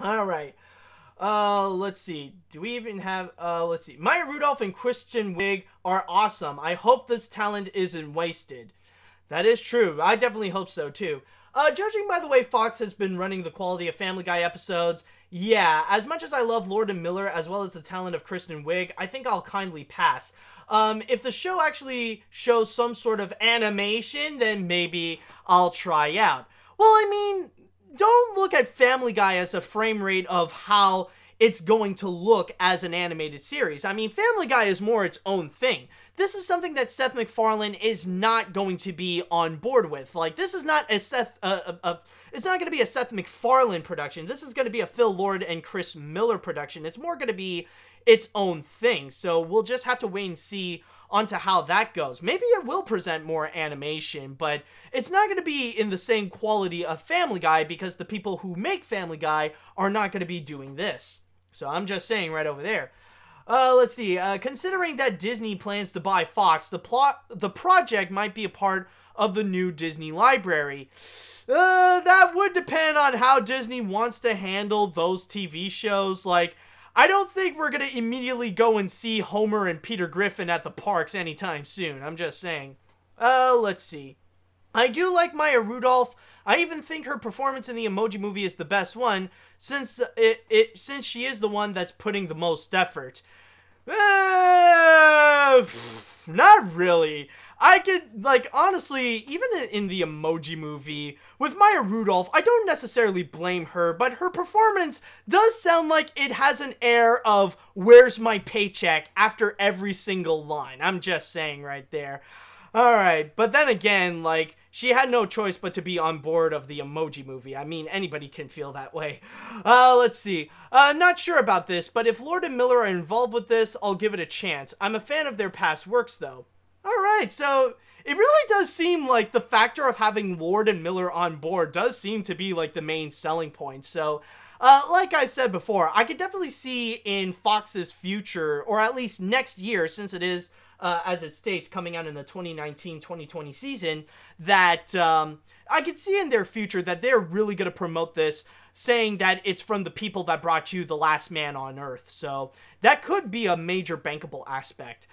Alright. Let's see. Do we even have, let's see. Maya Rudolph and Kristen Wiig are awesome. I hope this talent isn't wasted. That is true. I definitely hope so, too. Judging by the way Fox has been running the quality of Family Guy episodes, yeah, as much as I love Lord and Miller as well as the talent of Kristen Wiig, I think I'll kindly pass. If the show actually shows some sort of animation, then maybe I'll try out. Well, I mean, don't look at Family Guy as a frame rate of how it's going to look as an animated series. I mean, Family Guy is more its own thing. This is something that Seth MacFarlane is not going to be on board with. Like, this is not a it's not going to be a Seth MacFarlane production. This is going to be a Phil Lord and Chris Miller production. It's more going to be its own thing. So we'll just have to wait and see onto how that goes. Maybe it will present more animation, but it's not going to be in the same quality of Family Guy because the people who make Family Guy are not going to be doing this. So I'm just saying right over there. Let's see. Considering that Disney plans to buy Fox, the project might be a part of the new Disney library. That would depend on how Disney wants to handle those TV shows. Like, I don't think we're going to immediately go and see Homer and Peter Griffin at the parks anytime soon. I'm just saying. Let's see. I do like Maya Rudolph. I even think her performance in the Emoji Movie is the best one, since she is the one that's putting the most effort. Not really. I could, like, honestly, even in the Emoji Movie, with Maya Rudolph, I don't necessarily blame her, but her performance does sound like it has an air of, where's my paycheck, after every single line. I'm just saying right there. Alright, but then again, like, she had no choice but to be on board of the Emoji Movie. I mean, anybody can feel that way. Let's see. Not sure about this, but if Lord and Miller are involved with this, I'll give it a chance. I'm a fan of their past works, though. Alright, so it really does seem like the factor of having Lord and Miller on board does seem to be, like, the main selling point. So, like I said before, I could definitely see in Fox's future, or at least next year, since it is, as it states, coming out in the 2019-2020 season, that I could see in their future that they're really going to promote this, saying that it's from the people that brought you The Last Man on Earth. So that could be a major bankable aspect.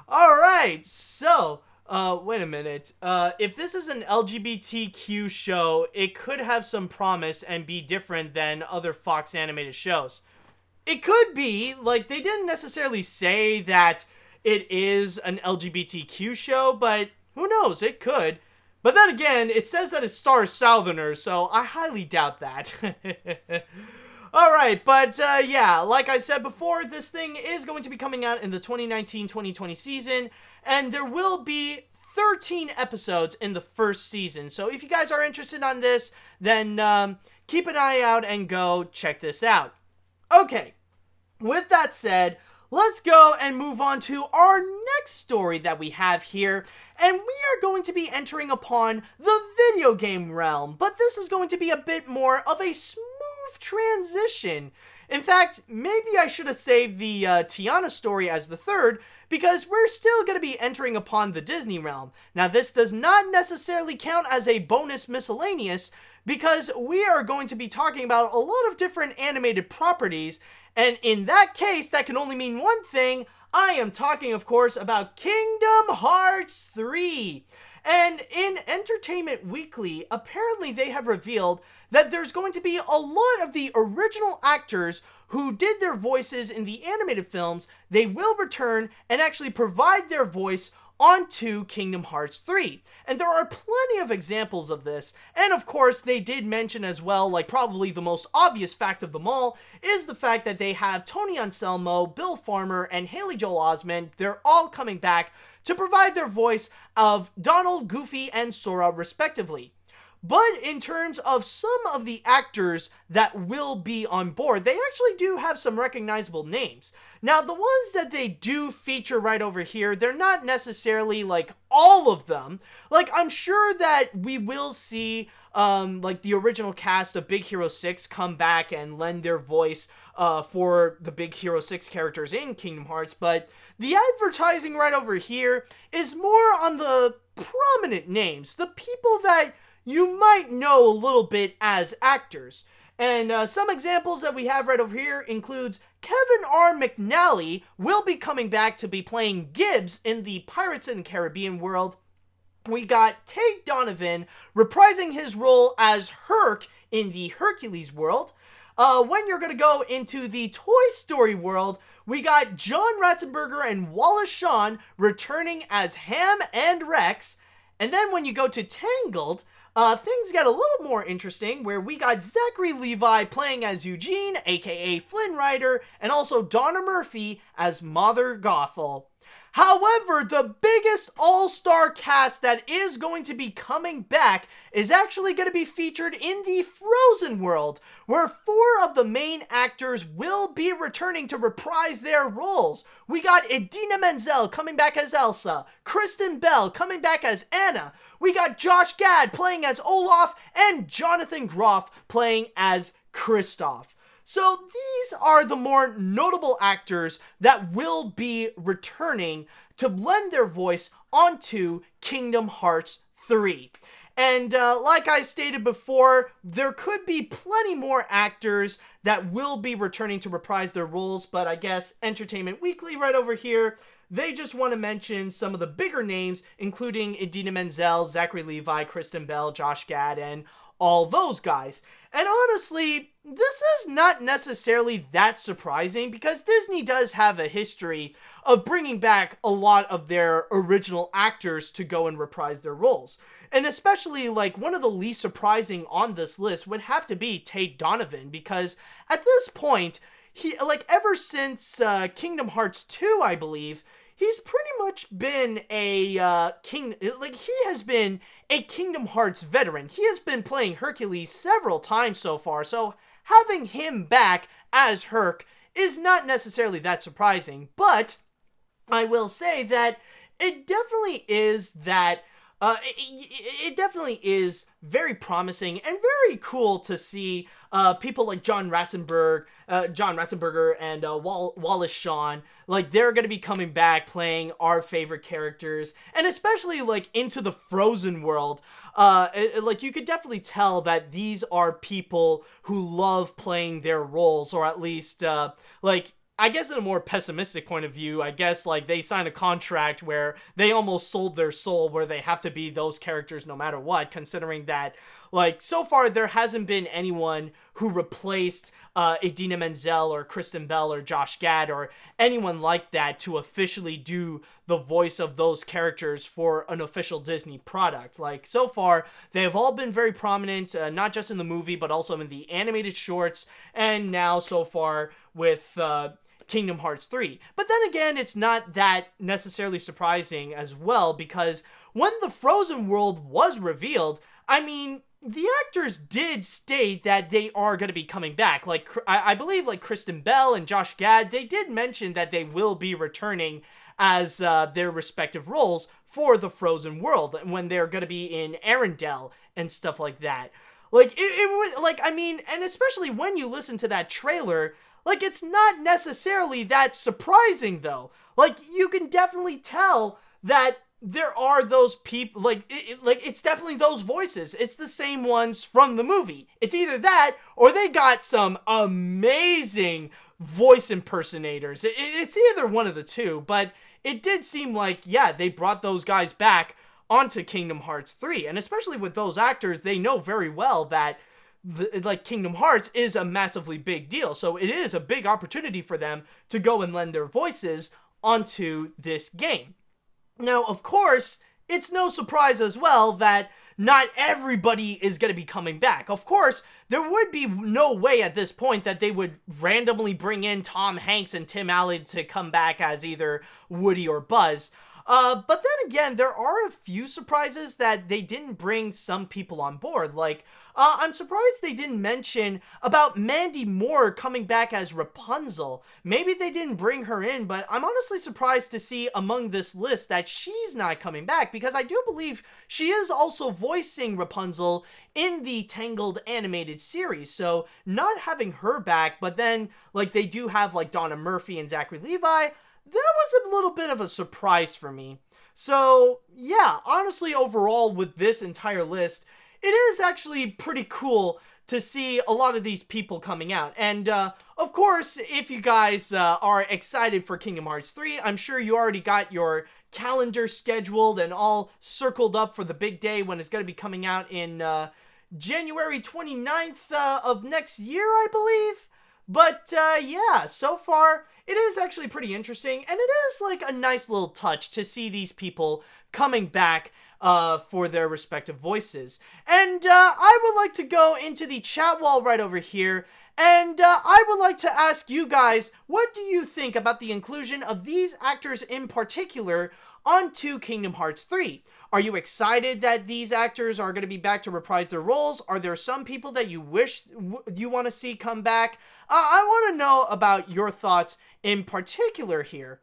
Alright, so, wait a minute. If this is an LGBTQ show, it could have some promise and be different than other Fox animated shows. It could be. Like, they didn't necessarily say that it is an LGBTQ show, but who knows, it could. But then again, it says that it stars Southerners, so I highly doubt that. Alright, but yeah, like I said before, this thing is going to be coming out in the 2019-2020 season, and there will be 13 episodes in the first season. So if you guys are interested on this, then keep an eye out and go check this out. Okay, with that said, let's go and move on to our next story that we have here, and we are going to be entering upon the video game realm, but this is going to be a bit more of a smooth transition. In fact, maybe I should have saved the Tiana story as the third, because we're still going to be entering upon the Disney realm. Now, this does not necessarily count as a bonus miscellaneous, because we are going to be talking about a lot of different animated properties, and in that case, that can only mean one thing. I am talking, of course, about Kingdom Hearts 3. And in Entertainment Weekly, apparently they have revealed that there's going to be a lot of the original actors who did their voices in the animated films. They will return and actually provide their voice onto Kingdom Hearts 3. And there are plenty of examples of this. And of course, they did mention as well, like probably the most obvious fact of them all, is the fact that they have Tony Anselmo, Bill Farmer, and Haley Joel Osment. They're all coming back to provide their voice of Donald, Goofy, and Sora respectively. But in terms of some of the actors that will be on board, they actually do have some recognizable names. Now, the ones that they do feature right over here, they're not necessarily, like, all of them. Like, I'm sure that we will see, like, the original cast of Big Hero 6 come back and lend their voice for the Big Hero 6 characters in Kingdom Hearts, but the advertising right over here is more on the prominent names, the people that you might know a little bit as actors. And some examples that we have right over here includes Kevin R. McNally will be coming back to be playing Gibbs in the Pirates in the Caribbean world. We got Tate Donovan reprising his role as Herc in the Hercules world. When you're going to go into the Toy Story world, we got John Ratzenberger and Wallace Shawn returning as Ham and Rex. And then when you go to Tangled, things get a little more interesting where we got Zachary Levi playing as Eugene, aka Flynn Rider, and also Donna Murphy as Mother Gothel. However, the biggest all-star cast that is going to be coming back is actually going to be featured in the Frozen world, where 4 of the main actors will be returning to reprise their roles. We got Idina Menzel coming back as Elsa, Kristen Bell coming back as Anna, we got Josh Gad playing as Olaf, and Jonathan Groff playing as Kristoff. So these are the more notable actors that will be returning to lend their voice onto Kingdom Hearts 3. And like I stated before, there could be plenty more actors that will be returning to reprise their roles, but I guess Entertainment Weekly right over here, they just want to mention some of the bigger names, including Idina Menzel, Zachary Levi, Kristen Bell, Josh Gad, and all those guys. And honestly, this is not necessarily that surprising because Disney does have a history of bringing back a lot of their original actors to go and reprise their roles. And especially, like, one of the least surprising on this list would have to be Tate Donovan, because at this point, he, like, ever since Kingdom Hearts 2, I believe, he's pretty much been a he has been a Kingdom Hearts veteran. He has been playing Hercules several times so far, so having him back as Herc is not necessarily that surprising. But I will say that it definitely is it definitely is very promising and very cool to see people like John Ratzenberger and Wallace Shawn, like, they're going to be coming back playing our favorite characters, and especially, like, into the Frozen world. Like, you could definitely tell that these are people who love playing their roles, or at least, like, I guess in a more pessimistic point of view, I guess, like, they signed a contract where they almost sold their soul, where they have to be those characters no matter what, considering that, like, so far there hasn't been anyone who replaced Idina Menzel or Kristen Bell or Josh Gad or anyone like that to officially do the voice of those characters for an official Disney product. Like, so far, they have all been very prominent, not just in the movie, but also in the animated shorts, and now so far with Kingdom Hearts 3. But then again, it's not that necessarily surprising as well, because when the Frozen world was revealed, I mean, the actors did state that they are going to be coming back. Like, I believe, like, Kristen Bell and Josh Gad, they did mention that they will be returning as their respective roles for the Frozen world when they're going to be in Arendelle and stuff like that. Like, it was, like, I mean, and especially when you listen to that trailer, like, it's not necessarily that surprising, though. Like, you can definitely tell that there are those people, like, it's definitely those voices. It's the same ones from the movie. It's either that, or they got some amazing voice impersonators. It's either one of the two, but it did seem like, yeah, they brought those guys back onto Kingdom Hearts 3, and especially with those actors, they know very well that like, Kingdom Hearts is a massively big deal, so it is a big opportunity for them to go and lend their voices onto this game. Now, of course, it's no surprise as well that not everybody is going to be coming back. Of course, there would be no way at this point that they would randomly bring in Tom Hanks and Tim Allen to come back as either Woody or Buzz. But then again, there are a few surprises that they didn't bring some people on board. Like, I'm surprised they didn't mention about Mandy Moore coming back as Rapunzel. Maybe they didn't bring her in, but I'm honestly surprised to see among this list that she's not coming back, because I do believe she is also voicing Rapunzel in the Tangled animated series. So not having her back, but then, like, they do have, like, Donna Murphy and Zachary Levi, that was a little bit of a surprise for me. So, yeah, honestly, overall, with this entire list, it is actually pretty cool to see a lot of these people coming out. And, of course, if you guys are excited for Kingdom Hearts 3, I'm sure you already got your calendar scheduled and all circled up for the big day when it's going to be coming out in January 29th of next year, I believe. But, yeah, so far, it is actually pretty interesting, and it is, like, a nice little touch to see these people coming back for their respective voices. And I would like to go into the chat wall right over here, and I would like to ask you guys, what do you think about the inclusion of these actors in particular onto Kingdom Hearts 3? Are you excited that these actors are going to be back to reprise their roles? Are there some people that you wish you want to see come back? I want to know about your thoughts in particular here.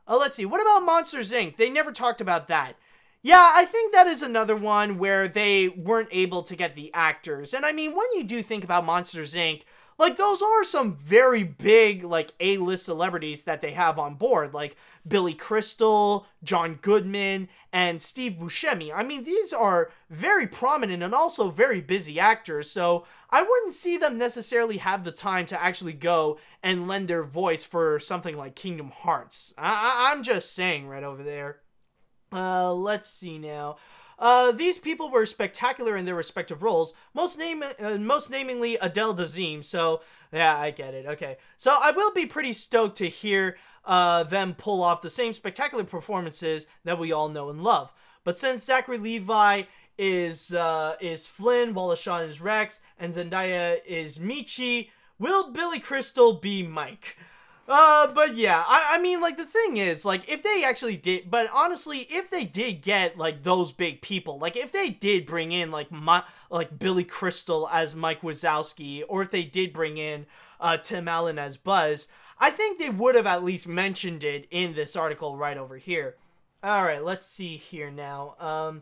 Let's see, what about Monsters, Inc.? They never talked about that. Yeah, I think that is another one where they weren't able to get the actors. And I mean, when you do think about Monsters, Inc., like, those are some very big, like, A-list celebrities that they have on board, like Billy Crystal, John Goodman, and Steve Buscemi. I mean, these are very prominent and also very busy actors, so I wouldn't see them necessarily have the time to actually go and lend their voice for something like Kingdom Hearts. I'm just saying right over there. Let's see now. These people were spectacular in their respective roles, most namingly Adele Dazeem, so yeah, I get it, okay. So I will be pretty stoked to hear them pull off the same spectacular performances that we all know and love. But since Zachary Levi is Flynn, Wallace Shawn is Rex, and Zendaya is Michi, will Billy Crystal be Mike? But yeah, I mean, like, the thing is, like, if they actually did, but honestly, if they did get, like, those big people, like, if they did bring in, like, Billy Crystal as Mike Wazowski, or if they did bring in, Tim Allen as Buzz, I think they would have at least mentioned it in this article right over here. Alright, let's see here now.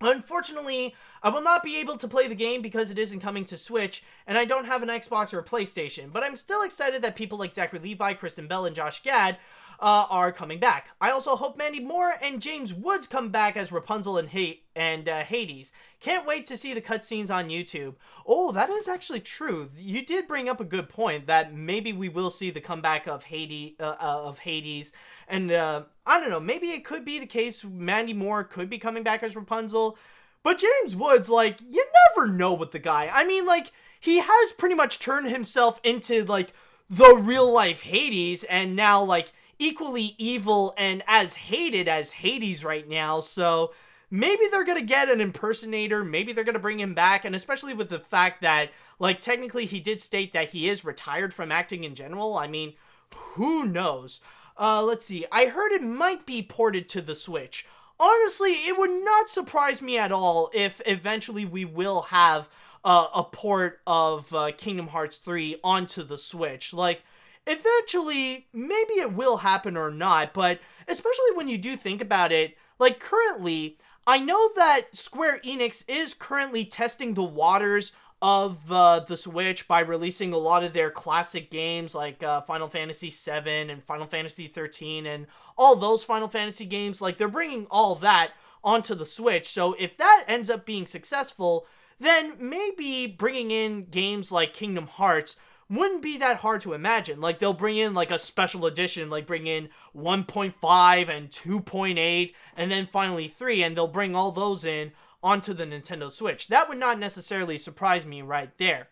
Unfortunately, I will not be able to play the game because it isn't coming to Switch, and I don't have an Xbox or a PlayStation, but I'm still excited that people like Zachary Levi, Kristen Bell, and Josh Gad are coming back. I also hope Mandy Moore and James Woods come back as Rapunzel and Hades. Can't wait to see the cutscenes on YouTube. Oh, that is actually true. You did bring up a good point that maybe we will see the comeback of Hades, and I don't know, maybe it could be the case Mandy Moore could be coming back as Rapunzel, but James Woods, like, you never know with the guy. I mean, like, he has pretty much turned himself into, like, the real-life Hades, and now, like, equally evil and as hated as Hades right now, so maybe they're gonna get an impersonator, maybe they're gonna bring him back, and especially with the fact that, like, technically he did state that he is retired from acting in general. I mean, who knows? Let's see, I heard it might be ported to the Switch. Honestly, it would not surprise me at all if eventually we will have a port of Kingdom Hearts 3 onto the Switch. Like, eventually, maybe it will happen or not, but especially when you do think about it, like, currently, I know that Square Enix is currently testing the waters of the Switch by releasing a lot of their classic games like Final Fantasy VII and Final Fantasy XIII and all those Final Fantasy games. Like, they're bringing all that onto the Switch, so if that ends up being successful, then maybe bringing in games like Kingdom Hearts wouldn't be that hard to imagine. Like, they'll bring in, like, a special edition, like, bring in 1.5 and 2.8, and then finally 3, and they'll bring all those in onto the Nintendo Switch. That would not necessarily surprise me right there.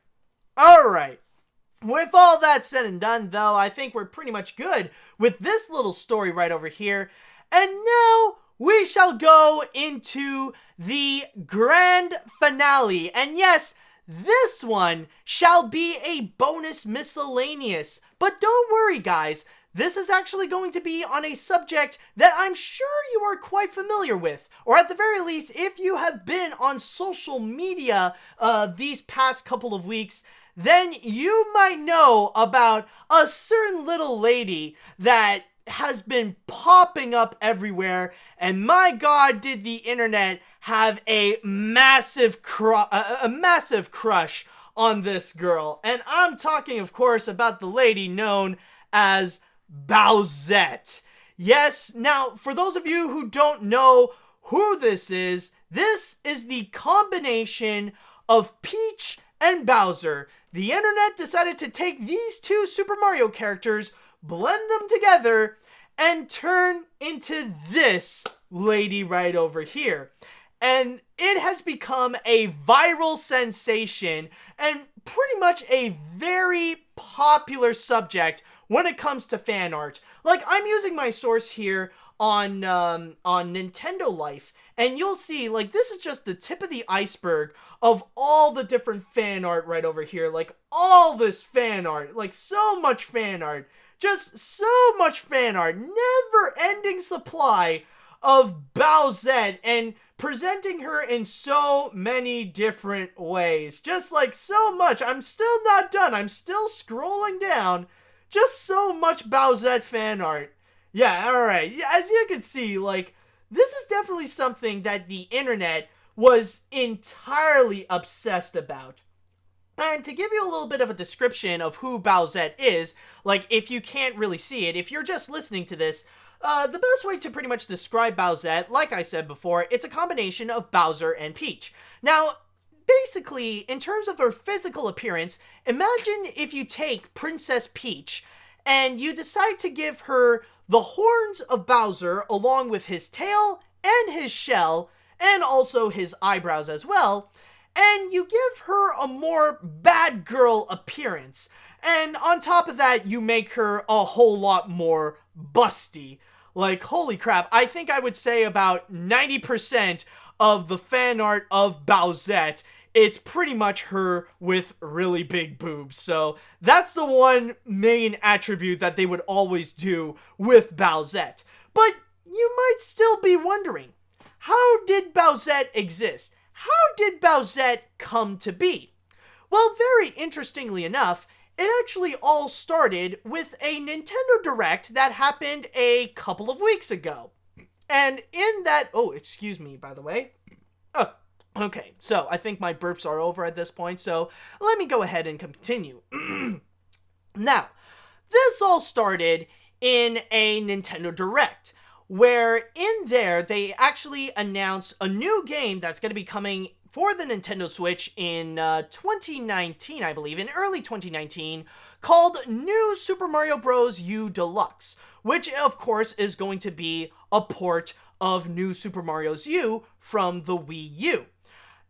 Alright. With all that said and done, though, I think we're pretty much good with this little story right over here. And now we shall go into the grand finale. And yes, this one shall be a bonus miscellaneous. But don't worry, guys. This is actually going to be on a subject that I'm sure you are quite familiar with. Or at the very least, if you have been on social media these past couple of weeks, then you might know about a certain little lady that has been popping up everywhere. And my God, did the internet have a massive crush on this girl. And I'm talking, of course, about the lady known as Bowsette. Yes, now, for those of you who don't know who this is the combination of Peach and Bowser. The internet decided to take these two Super Mario characters, blend them together, and turn into this lady right over here. And it has become a viral sensation and pretty much a very popular subject when it comes to fan art. Like, I'm using my source here on Nintendo Life, And you'll see, like, this is just the tip of the iceberg of all the different fan art right over here. Like, all this fan art. Like, so much fan art. Just so much fan art. Never-ending supply of Bowsette and presenting her in so many different ways. Just, like, so much. I'm still not done. I'm still scrolling down. Just so much Bowsette fan art. Yeah, alright. As you can see, like, this is definitely something that the internet was entirely obsessed about. And to give you a little bit of a description of who Bowsette is, like, if you can't really see it, if you're just listening to this, the best way to pretty much describe Bowsette, like I said before, it's a combination of Bowser and Peach. Now, basically, in terms of her physical appearance, imagine if you take Princess Peach and you decide to give her the horns of Bowser along with his tail and his shell and also his eyebrows as well, and you give her a more bad girl appearance. And on top of that, you make her a whole lot more busty. Like, holy crap, I think I would say about 90% of the fan art of Bowsette, it's pretty much her with really big boobs. So that's the one main attribute that they would always do with Bowsette. But you might still be wondering, how did Bowsette exist? How did Bowsette come to be? Well, very interestingly enough, it actually all started with a Nintendo Direct that happened a couple of weeks ago. And in that... Oh, excuse me, by the way. Oh, okay, so I think my burps are over at this point, so let me go ahead and continue. Now, this all started in a Nintendo Direct, where in there they actually announced a new game that's going to be coming for the Nintendo Switch in 2019, I believe, in early 2019, called New Super Mario Bros. U Deluxe, which of course is going to be a port of New Super Mario's U from the Wii U.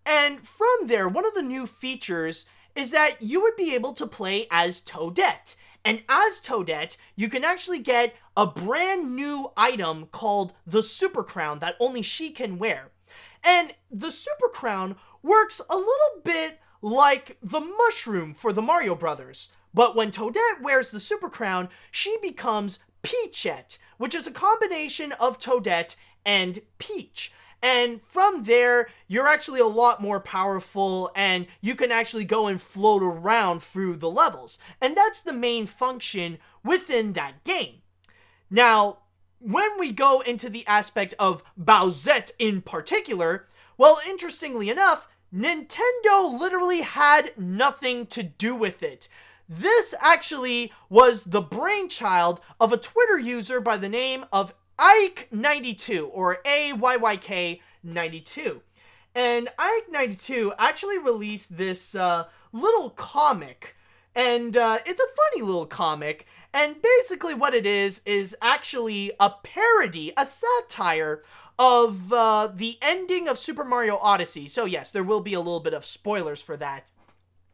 And from there, one of the new features is that you would be able to play as Toadette. And as Toadette, you can actually get a brand new item called the Super Crown that only she can wear. And the Super Crown works a little bit like the mushroom for the Mario Brothers. But when Toadette wears the Super Crown, she becomes Peachette, which is a combination of Toadette and Peach. And from there, you're actually a lot more powerful, and you can actually go and float around through the levels. And that's the main function within that game. Now, when we go into the aspect of Bowsette in particular, well, interestingly enough, Nintendo literally had nothing to do with it. This actually was the brainchild of a Twitter user by the name of Ike92, or AYYK92. And Ike92 actually released this little comic, and it's a funny little comic, and basically what it is actually a parody, a satire of the ending of Super Mario Odyssey. So yes, there will be a little bit of spoilers for that.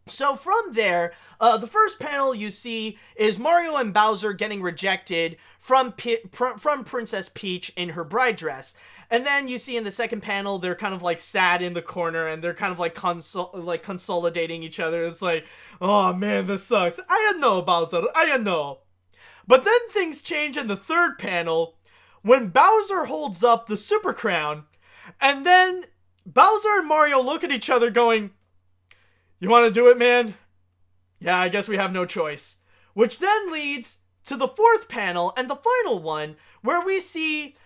So from there, the first panel you see is Mario and Bowser getting rejected from Princess Peach in her bride dress. And then you see in the second panel, they're kind of like sad in the corner and they're kind of like consolidating each other. It's like, oh man, this sucks. I don't know, Bowser, I don't know. But then things change in the third panel when Bowser holds up the Super Crown, and then Bowser and Mario look at each other going, "You want to do it, man? Yeah, I guess we have no choice." Which then leads to the fourth panel and the final one, where we see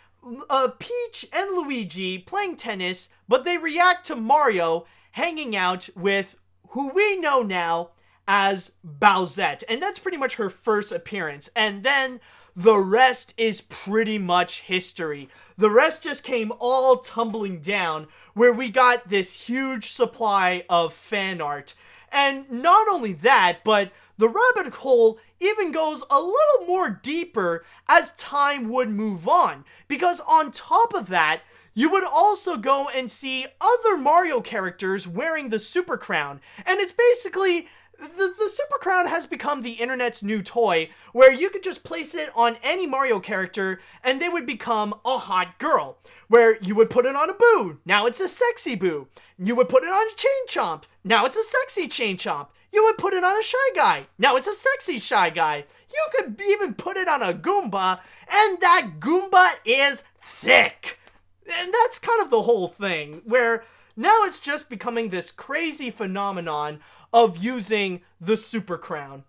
Peach and Luigi playing tennis, but they react to Mario hanging out with who we know now as Bowsette. And that's pretty much her first appearance. And then the rest is pretty much history. The rest just came all tumbling down, where we got this huge supply of fan art. And not only that, but the rabbit hole even goes a little more deeper as time would move on. Because on top of that, you would also go and see other Mario characters wearing the Super Crown. And it's basically the Super Crown has become the internet's new toy, where you could just place it on any Mario character and they would become a hot girl. Where you would put it on a Boo, now it's a sexy Boo. You would put it on a Chain Chomp, now it's a sexy Chain Chomp. You would put it on a Shy Guy, now it's a sexy Shy Guy. You could even put it on a Goomba, and that Goomba is thick. And that's kind of the whole thing, where now it's just becoming this crazy phenomenon of using the Super Crown.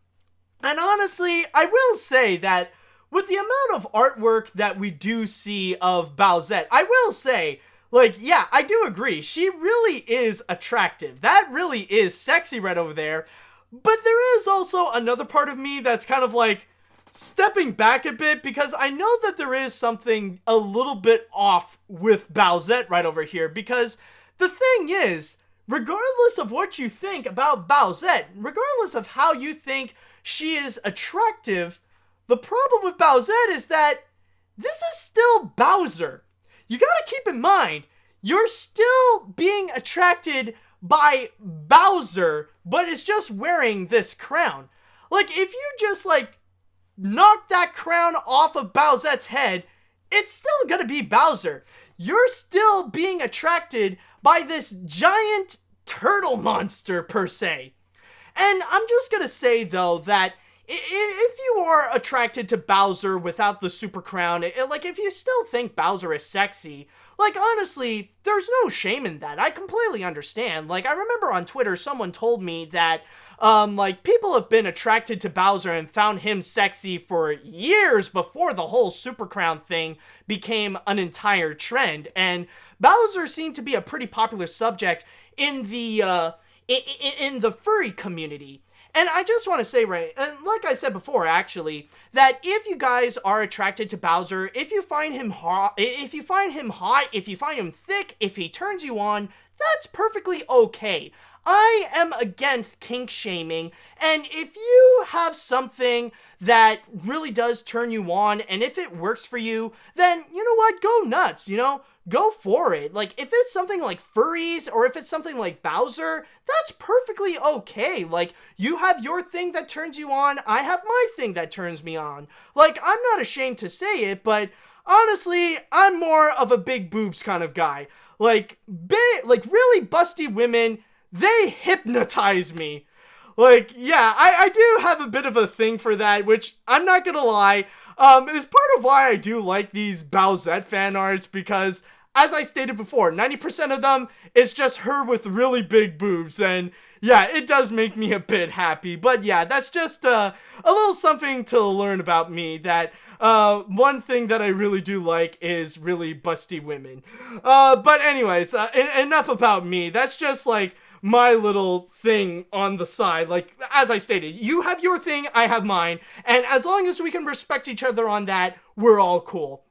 And honestly, I will say that with the amount of artwork that we do see of Bowsette, I will say, like, yeah, I do agree. She really is attractive. That really is sexy right over there. But there is also another part of me that's kind of like stepping back a bit, because I know that there is something a little bit off with Bowsette right over here. Because the thing is, regardless of what you think about Bowsette, regardless of how you think she is attractive, the problem with Bowsette is that this is still Bowser. You gotta keep in mind, you're still being attracted by Bowser, but it's just wearing this crown. Like, if you just, like, knock that crown off of Bowsette's head, it's still gonna be Bowser. You're still being attracted by this giant turtle monster, per se. And I'm just gonna say, though, that if you are attracted to Bowser without the Super Crown, like, if you still think Bowser is sexy, like, honestly, there's no shame in that. I completely understand. Like, I remember on Twitter, someone told me that, like, people have been attracted to Bowser and found him sexy for years before the whole Super Crown thing became an entire trend. And Bowser seemed to be a pretty popular subject in the furry community. And I just want to say, right, and like I said before, actually, that if you guys are attracted to Bowser, if you find him hot, if you find him thick, if he turns you on, that's perfectly okay. I am against kink shaming, and if you have something that really does turn you on, and if it works for you, then, you know what, go nuts, you know? Go for it. Like, if it's something like furries, or if it's something like Bowser, that's perfectly okay. Like, you have your thing that turns you on, I have my thing that turns me on. Like, I'm not ashamed to say it, but honestly, I'm more of a big boobs kind of guy. Like, really busty women, they hypnotize me. Like, yeah, I do have a bit of a thing for that, which, I'm not gonna lie, is part of why I do like these Bowsette fan arts, because, as I stated before, 90% of them is just her with really big boobs, and yeah, it does make me a bit happy. But yeah, that's just a little something to learn about me, that one thing that I really do like is really busty women. But anyways, enough about me. That's just like my little thing on the side. Like, as I stated, you have your thing, I have mine, and as long as we can respect each other on that, we're all cool.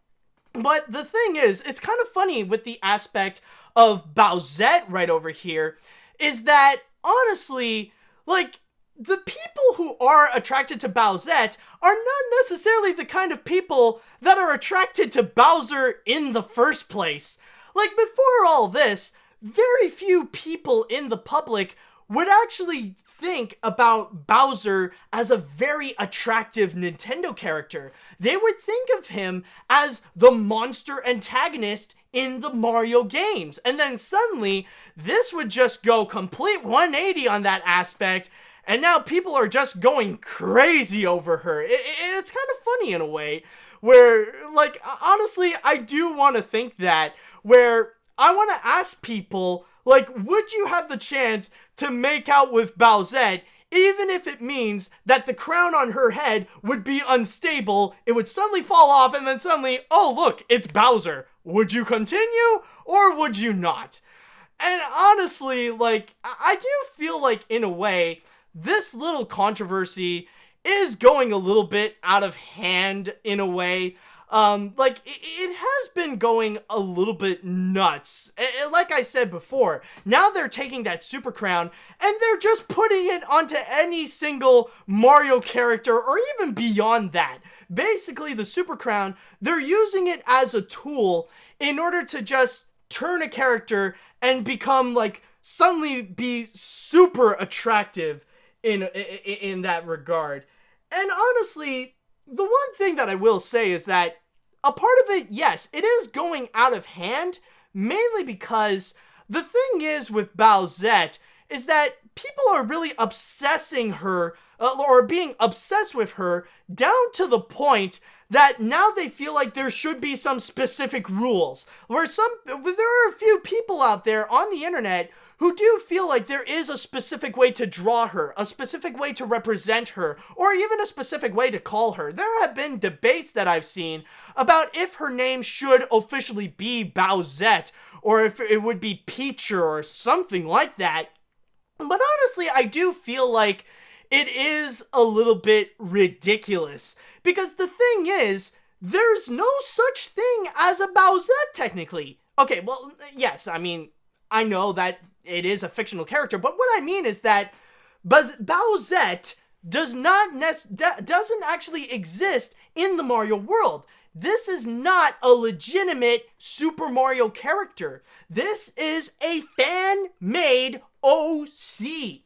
But the thing is, it's kind of funny with the aspect of Bowsette right over here, is that, honestly, like, the people who are attracted to Bowsette are not necessarily the kind of people that are attracted to Bowser in the first place. Like, before all this, very few people in the public would actually think about Bowser as a very attractive Nintendo character. They would think of him as the monster antagonist in the Mario games. And then suddenly, this would just go complete 180 on that aspect, and now people are just going crazy over her. It's kind of funny in a way, where, like, honestly, I do want to think that, where I want to ask people, like, would you have the chance to make out with Bowsette, even if it means that the crown on her head would be unstable, it would suddenly fall off, and then suddenly, oh look, it's Bowser. Would you continue, or would you not? And honestly, like, I do feel like, in a way, this little controversy is going a little bit out of hand, in a way. Like, it has been going a little bit nuts. Like I said before, now they're taking that Super Crown and they're just putting it onto any single Mario character, or even beyond that. Basically, the Super Crown, they're using it as a tool in order to just turn a character and become, like, suddenly be super attractive in that regard. And honestly, the one thing that I will say is that a part of it, yes, it is going out of hand, mainly because the thing is with Bowsette is that people are really obsessing her, or being obsessed with her, down to the point that now they feel like there should be some specific rules. There are a few people out there on the internet who do feel like there is a specific way to draw her, a specific way to represent her, or even a specific way to call her. There have been debates that I've seen about if her name should officially be Bowsette, or if it would be Peacher or something like that. But honestly, I do feel like it is a little bit ridiculous. Because the thing is, there's no such thing as a Bowsette, technically. Okay, well, yes, I mean, I know that it is a fictional character, but what I mean is that Bowsette doesn't actually exist in the Mario world. This is not a legitimate Super Mario character. This is a fan-made OC.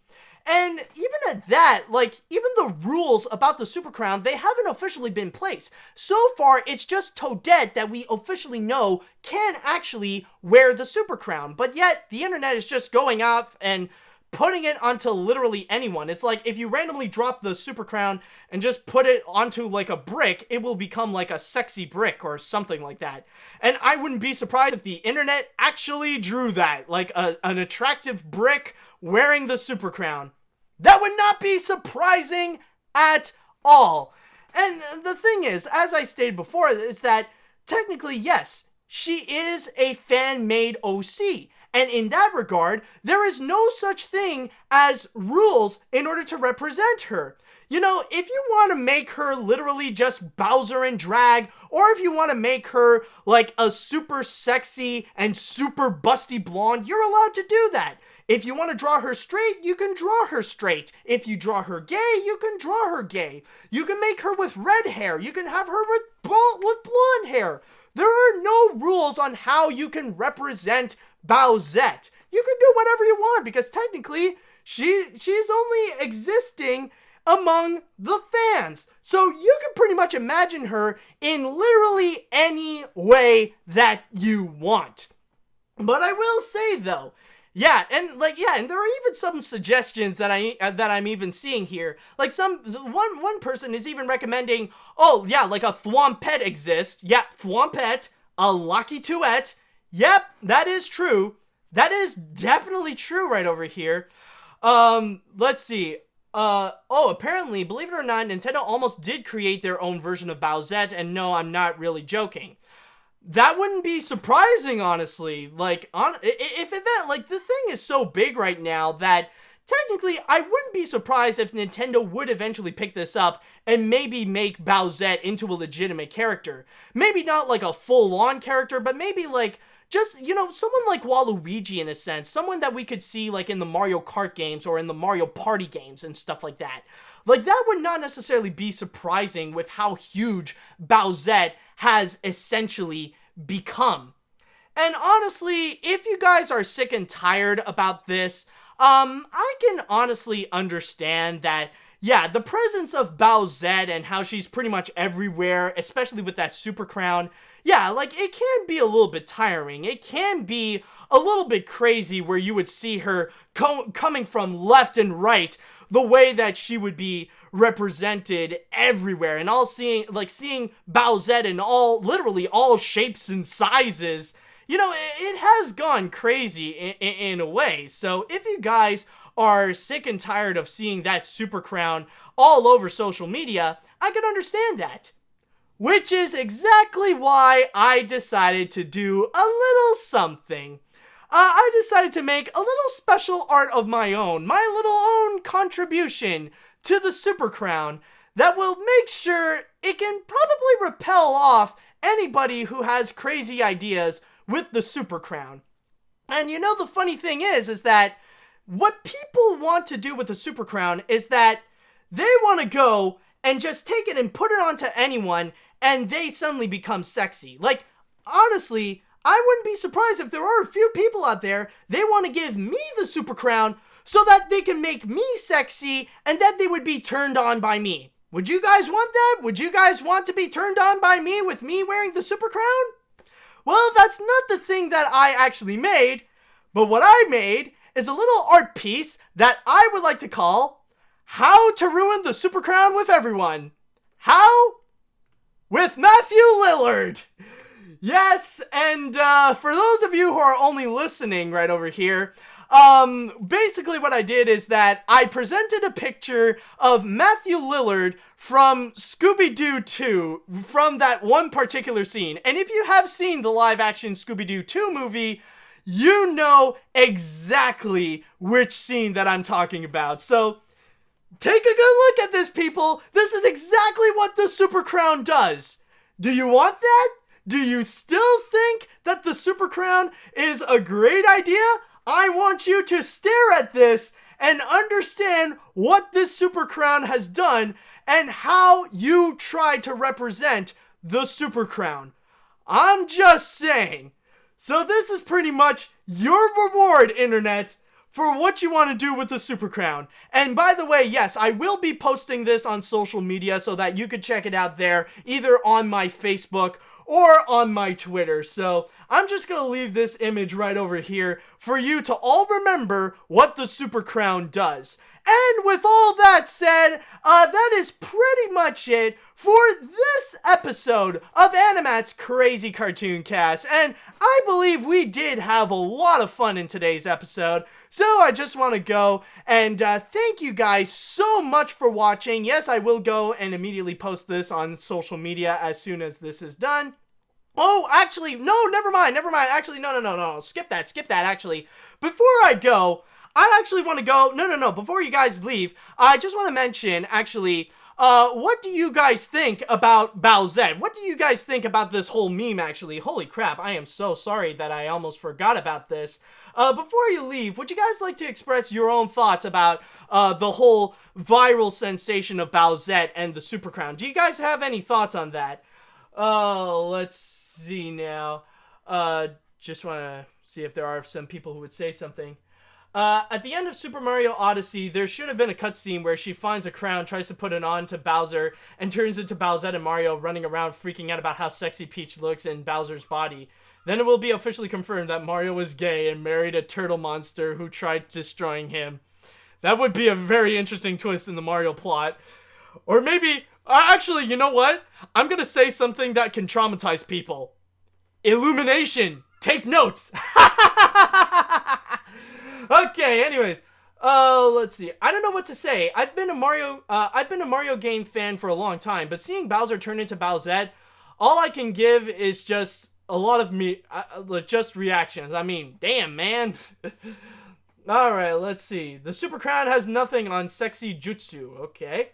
And even at that, like, even the rules about the Super Crown, they haven't officially been placed. So far, it's just Toadette that we officially know can actually wear the Super Crown. But yet, the internet is just going off and putting it onto literally anyone. It's like, if you randomly drop the Super Crown and just put it onto, like, a brick, it will become, like, a sexy brick or something like that. And I wouldn't be surprised if the internet actually drew that, like, an attractive brick wearing the Super Crown. That would not be surprising at all. And the thing is, as I stated before, is that technically, yes, she is a fan-made OC. And in that regard, there is no such thing as rules in order to represent her. You know, if you want to make her literally just Bowser in drag, or if you want to make her like a super sexy and super busty blonde, you're allowed to do that. If you want to draw her straight, you can draw her straight. If you draw her gay, you can draw her gay. You can make her with red hair. You can have her with blonde hair. There are no rules on how you can represent Bowsette. You can do whatever you want because technically she's only existing among the fans. So you can pretty much imagine her in literally any way that you want. But I will say though, and there are even some suggestions that I'm even seeing here. Like one person is even recommending, like a Thwompette exists. Yeah, Thwompette, a Lucky Tuette. Yep, that is true. That is definitely true right over here. Let's see. Apparently, believe it or not, Nintendo almost did create their own version of Bowsette, and no, I'm not really joking. That wouldn't be surprising, honestly. Like, the thing is so big right now that technically I wouldn't be surprised if Nintendo would eventually pick this up and maybe make Bowsette into a legitimate character. Maybe not like a full-on character, but maybe like just, someone like Waluigi in a sense. Someone that we could see like in the Mario Kart games or in the Mario Party games and stuff like that. Like, that would not necessarily be surprising with how huge Bowsette has essentially become. And honestly, if you guys are sick and tired about this, I can honestly understand that, yeah, the presence of Bowsette and how she's pretty much everywhere, especially with that Super Crown, yeah, like, it can be a little bit tiring. It can be a little bit crazy where you would see her coming from left and right, the way that she would be represented everywhere, and seeing Bowsette in literally all shapes and sizes. It has gone crazy in a way. So if you guys are sick and tired of seeing that Super Crown all over social media, I can understand that. Which is exactly why I decided to do a little something. I decided to make a little special art of my own, my little own contribution to the Super Crown that will make sure it can probably repel off anybody who has crazy ideas with the Super Crown. And the funny thing is that what people want to do with the Super Crown is that they want to go and just take it and put it onto anyone and they suddenly become sexy. Like, honestly, I wouldn't be surprised if there are a few people out there, they want to give me the Super Crown so that they can make me sexy and then they would be turned on by me. Would you guys want that? Would you guys want to be turned on by me with me wearing the super crown? Well, that's not the thing that I actually made, but what I made is a little art piece that I would like to call How to Ruin the Super Crown with Everyone. How? With Matthew Lillard. Yes, and for those of you who are only listening right over here, basically what I did is that I presented a picture of Matthew Lillard from Scooby-Doo 2, from that one particular scene. And if you have seen the live-action Scooby-Doo 2 movie, you know exactly which scene that I'm talking about. So, take a good look at this, people. This is exactly what the Super Crown does. Do you want that? Do you still think that the Super Crown is a great idea? I want you to stare at this and understand what this Super Crown has done and how you try to represent the Super Crown. I'm just saying. So this is pretty much your reward, Internet, for what you want to do with the Super Crown. And by the way, yes, I will be posting this on social media so that you could check it out there, either on my Facebook or on my Twitter. So I'm just going to leave this image right over here for you to all remember what the Super Crown does. And with all that said, that is pretty much it for this episode of AniMat's Crazy Cartoon Cast. And I believe we did have a lot of fun in today's episode. So I just want to go and thank you guys so much for watching. Yes, I will go and immediately post this on social media as soon as this is done. Oh, actually, no, never mind. Actually, no. Skip that, actually. Before I go, I actually want to go, no, before you guys leave, I just want to mention, actually, what do you guys think about Bowsette? What do you guys think about this whole meme, actually? Holy crap, I am so sorry that I almost forgot about this. Before you leave, would you guys like to express your own thoughts about the whole viral sensation of Bowsette and the Super Crown? Do you guys have any thoughts on that? Let's see now. Just want to see if there are some people who would say something. At the end of Super Mario Odyssey, there should have been a cutscene where she finds a crown, tries to put it on to Bowser, and turns into Bowsette and Mario running around freaking out about how sexy Peach looks in Bowser's body. Then it will be officially confirmed that Mario was gay and married a turtle monster who tried destroying him. That would be a very interesting twist in the Mario plot. Or maybe, actually, you know what? I'm gonna say something that can traumatize people. Illumination! Take notes! Okay, anyways, let's see. I don't know what to say. I've been a Mario game fan for a long time, but seeing Bowser turn into Bowsette, all I can give is just a lot of just reactions. I mean, damn, man. Alright, let's see. The Super Crown has nothing on sexy jutsu. Okay.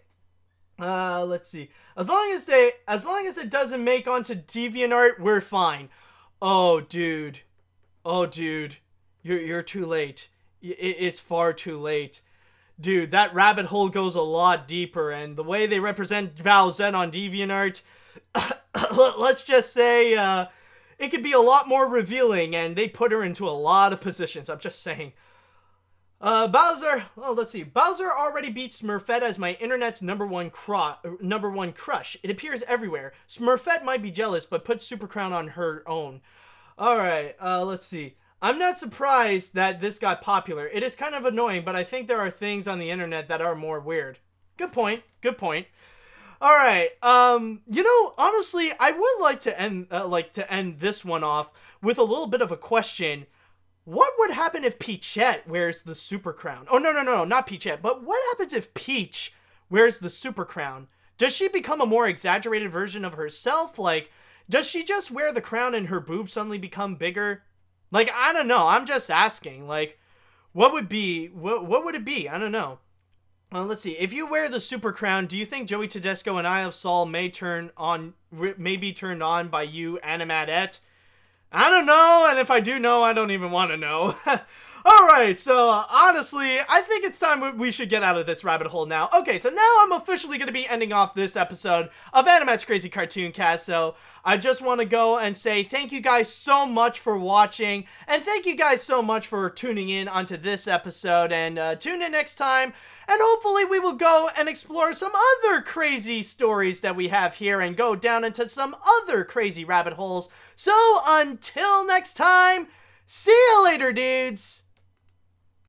Let's see. As long as it doesn't make onto DeviantArt, we're fine. Oh, dude. You're too late. It's far too late. Dude, that rabbit hole goes a lot deeper, and the way they represent Bowsette on DeviantArt, let's just say, it could be a lot more revealing, and they put her into a lot of positions. I'm just saying. Bowser, well, let's see. Bowser already beat Smurfette as my internet's number one crush. It appears everywhere. Smurfette might be jealous, but put Super Crown on her own. Alright, let's see. I'm not surprised that this got popular. It is kind of annoying, but I think there are things on the internet that are more weird. Good point. Alright, you know, honestly, I would like to end this one off with a little bit of a question. What would happen if Peachette wears the Super Crown? Oh, no, not Peachette. But what happens if Peach wears the Super Crown? Does she become a more exaggerated version of herself? Like, does she just wear the crown and her boobs suddenly become bigger? Like, I don't know. I'm just asking. Like, what would it be? I don't know. Let's see. If you wear the Super Crown, do you think Joey Tedesco and Eye of Saul may be turned on by you, AniMat'ette? I don't know, and if I do know, I don't even want to know. Alright, so honestly, I think it's time we should get out of this rabbit hole now. Okay, so now I'm officially going to be ending off this episode of AniMat's Crazy Cartoon Cast, so I just want to go and say thank you guys so much for watching, and thank you guys so much for tuning in onto this episode, and tune in next time, and hopefully we will go and explore some other crazy stories that we have here, and go down into some other crazy rabbit holes. So until next time, see you later, dudes!